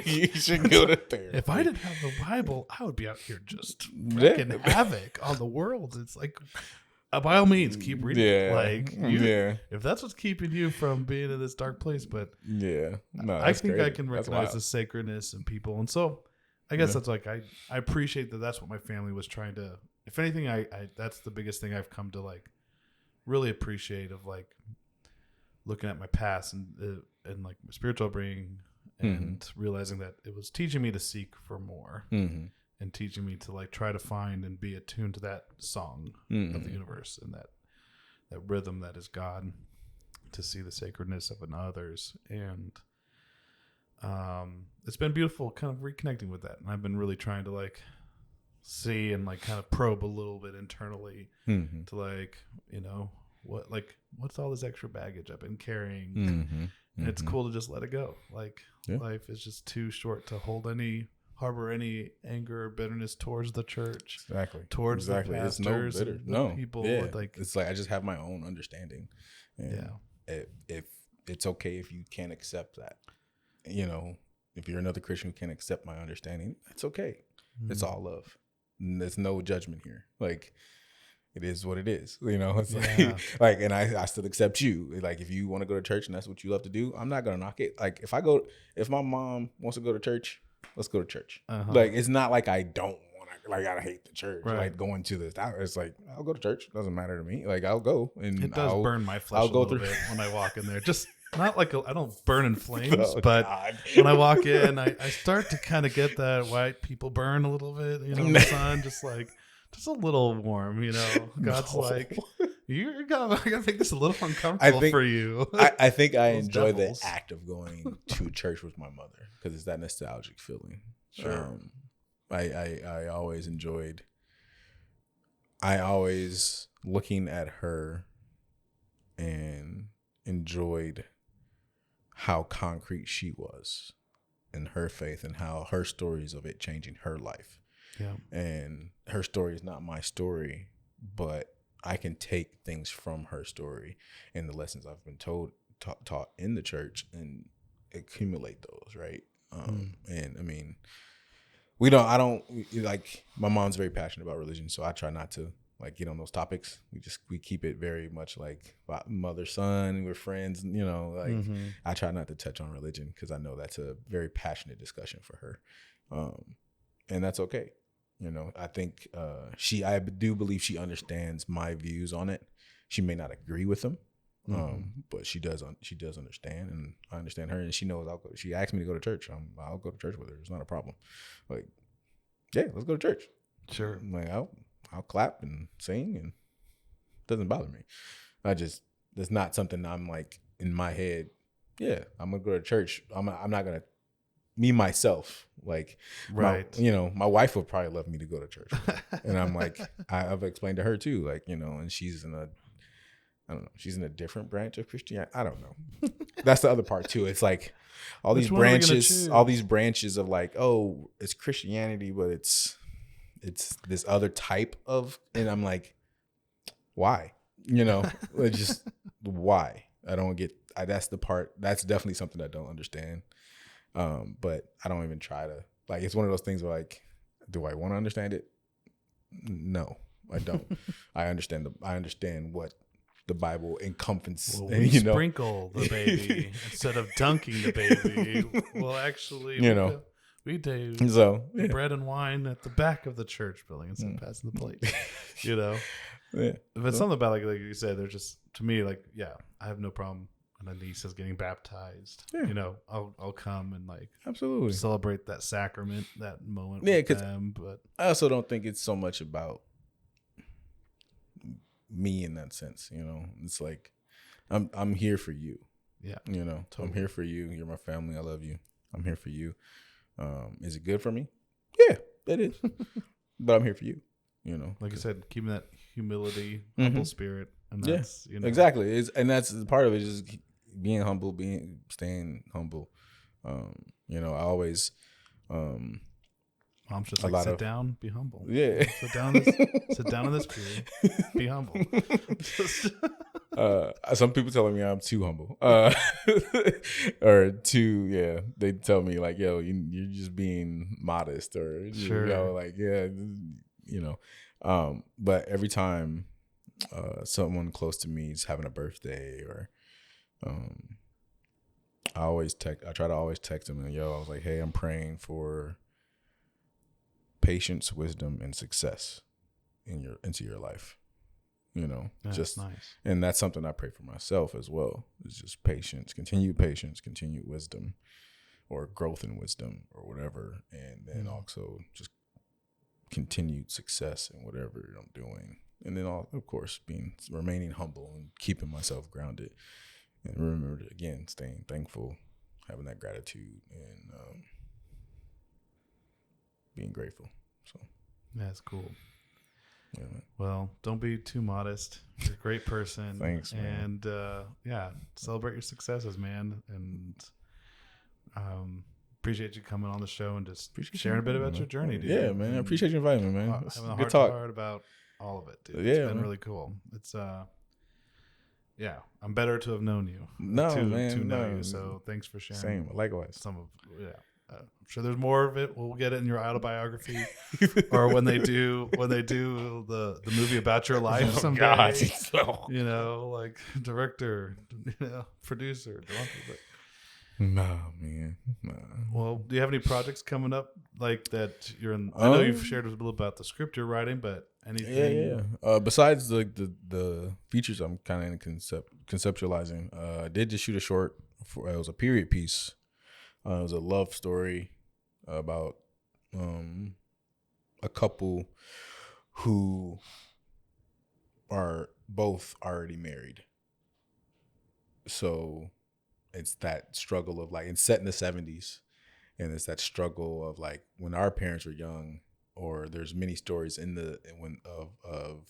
You should go to therapy. If I didn't have the Bible, I would be out here just wreaking havoc on the world. It's like, by all means, keep reading. Yeah. Like, if that's what's keeping you from being in this dark place. But yeah, no, I think great. I can recognize the sacredness in people. And so I guess that's like, I appreciate that that's what my family was trying to, if anything, I that's the biggest thing I've come to like really appreciate, of like looking at my past and like my spiritual upbringing, and realizing that it was teaching me to seek for more, and teaching me to like try to find and be attuned to that song of the universe, and that rhythm that is God, to see the sacredness of others. And it's been beautiful kind of reconnecting with that. And I've been really trying to like see and like kind of probe a little bit internally to like, what's all this extra baggage I've been carrying. And it's cool to just let it go. Like, life is just too short to harbor any anger or bitterness towards the church. Towards the pastors, it's no bitter. People. Yeah. Like, it's like, I just have my own understanding. And if it's okay if you can't accept that, if you're another Christian who can't accept my understanding, that's okay. It's all love. There's no judgment here. Like, it is what it is. It's like, and I still accept you. Like, if you want to go to church and that's what you love to do, I'm not gonna knock it. Like, if my mom wants to go to church, let's go to church. Like, it's not like I don't want to. Like, I hate the church. Right. Like, going to this. It's like, I'll go to church. Doesn't matter to me. Like, I'll go. And it does burn my flesh a little bit when I walk in there. Just not like I don't burn in flames, but when I walk in, I start to kind of get that white people burn a little bit. In the sun, just a little warm. God's like, you're gonna make this a little uncomfortable for you. I think I enjoy the act of going to church with my mother, because it's that nostalgic feeling. Sure. I always enjoyed. I always looking at her and enjoyed how concrete she was in her faith and how her stories of it changing her life. Yeah. And her story is not my story, but I can take things from her story and the lessons I've been taught in the church and accumulate those, right? And I mean, like, my mom's very passionate about religion, so I try not to like get on those topics. We keep it very much like mother, son, we're friends, like I try not to touch on religion because I know that's a very passionate discussion for her. And that's okay. I think I do believe she understands my views on it. She may not agree with them, but she does understand, and I understand her, and she knows I'll go. She asked me to go to church. I'll go to church with her. It's not a problem. Like, yeah, let's go to church. Sure. Like, I'll clap and sing, and it doesn't bother me. It's not something I'm like in my head. Yeah, I'm gonna go to church. I'm not gonna me myself, like, right. My wife would probably love me to go to church, and I'm like, I've explained to her too, like, and she's in she's in a different branch of Christianity. I don't know. That's the other part too. It's like all these branches of like, oh, it's Christianity, but it's this other type of, and I'm like, why? Just why? I don't get. That's the part. That's definitely something I don't understand. But I don't even try to, like, it's one of those things where, like, do I want to understand it? No, I don't. I understand what the Bible encompasses. Well, we sprinkle the baby instead of dunking the baby. Well, actually, we do bread and wine at the back of the church building instead of passing the plate. Yeah. But something about, like you said, they're just, to me, like, yeah, I have no problem. My niece is getting baptized. Yeah. I'll come and, like, absolutely celebrate that sacrament, that moment. Yeah, with them. But I also don't think it's so much about me in that sense. It's like I'm here for you. Yeah, totally. I'm here for you. You're my family. I love you. I'm here for you. Is it good for me? Yeah, it is. But I'm here for you. Like I said, keeping that humility, humble spirit, and that's exactly. And that's part of it. Is being humble, staying humble. I always. Mom's just like, sit down, be humble. Yeah, sit down in this period, be humble. Some people telling me I'm too humble, or too. Yeah, they tell me like, yo, you're just being modest, or sure, like, yeah, But every time someone close to me is having a birthday, or I try to always text them, and I was like, hey, I'm praying for patience, wisdom, and success into your life. That's just nice. And that's something I pray for myself as well. It's just patience, continued wisdom, or growth in wisdom, or whatever, and then also just continued success in whatever I'm doing. And then, of course, remaining humble and keeping myself grounded. And remember, again, staying thankful, having that gratitude, and being grateful. So that's cool. Yeah, man. Well, don't be too modest. You're a great person. Thanks, man. And celebrate your successes, man. And appreciate you coming on the show and just sharing a bit about your journey, dude. Yeah, man. I appreciate you inviting me, man. Having a good talk. Heart about all of it, dude. Yeah, it's been really cool. It's I'm better to have known you. To know you. So thanks for sharing. Same, likewise. I'm sure there's more of it. We'll get it in your autobiography, or when they do the movie about your life someday. God. Like director, producer. No, man. No. Well, do you have any projects coming up like that you're in? I know you've shared a little about the script you're writing, but anything? Yeah. Besides the features I'm kind of conceptualizing, I did just shoot a short. It was a period piece. It was a love story about a couple who are both already married. So it's that struggle of, like, it's set in the 70s, And it's that struggle of like when our parents were young, or there's many stories of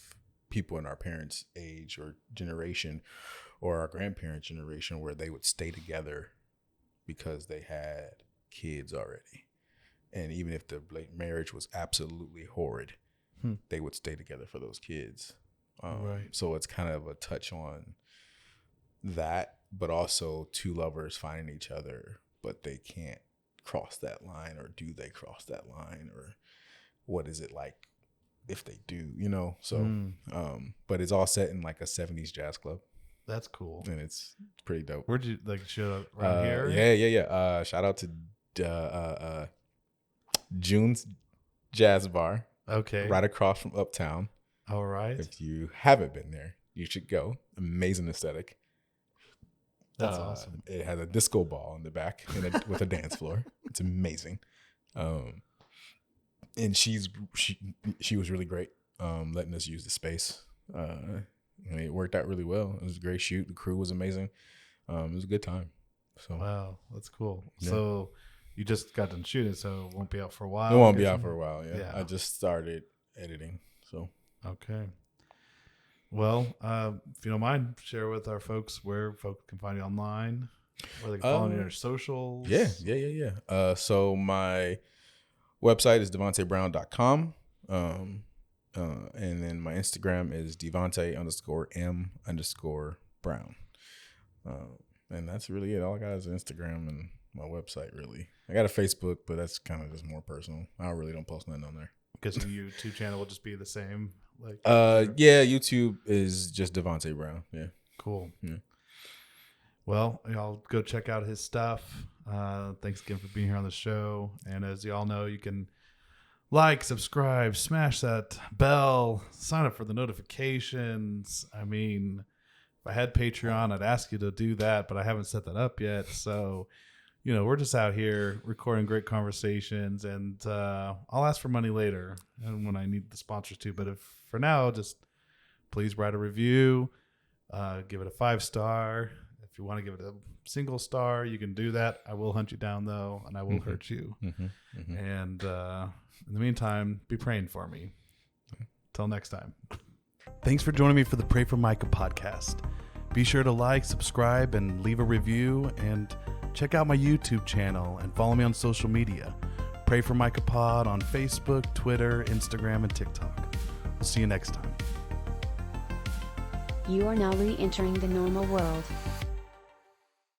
people in our parents' age or generation or our grandparents' generation where they would stay together because they had kids already. And even if the marriage was absolutely horrid, they would stay together for those kids. Right. So it's kind of a touch on that, but also two lovers finding each other, but they can't cross that line, or do they cross that line, or what is it like if they do, you know? So, but it's all set in like a 70s jazz club. That's cool. And it's pretty dope. Where'd you like show up around here? Yeah. Shout out to June's Jazz Bar. Okay. Right across from Uptown. All right. If you haven't been there, you should go. Amazing aesthetic. That's awesome. It has a disco ball in the back with a dance floor. It's amazing. And she was really great, letting us use the space. And it worked out really well. It was a great shoot. The crew was amazing. It was a good time. So wow, that's cool. Yeah. So you just got done shooting, so it won't be out for a while. It won't be out for a while. Yeah. I just started editing. So okay. Well, if you don't mind, share with our folks where folks can find you online, where they can follow you on your socials. Yeah. So my website is DeVonteBrown.com. And then my Instagram is DeVonte_M_Brown. And that's really it. All I got is Instagram and my website, really. I got a Facebook, but that's kind of just more personal. I don't post nothing on there. Because the YouTube channel will just be the same. YouTube is just DeVonte Brown. Yeah. Cool. Yeah. Well, y'all go check out his stuff. Thanks again for being here on the show. And as y'all know, you can like, subscribe, smash that bell, sign up for the notifications. I mean, if I had Patreon, I'd ask you to do that, but I haven't set that up yet. So, we're just out here recording great conversations, and I'll ask for money later and when I need the sponsors too. But for now, just please write a review, give it a 5-star. If you want to give it a single star, you can do that. I will hunt you down though, and I will hurt you. And in the meantime, be praying for me. Till next time. Thanks for joining me for the Pray for Micah podcast. Be sure to like, subscribe, and leave a review, and check out my YouTube channel and follow me on social media. Pray for Micah Pod on Facebook, Twitter, Instagram, and TikTok. We'll see you next time. You are now re-entering the normal world.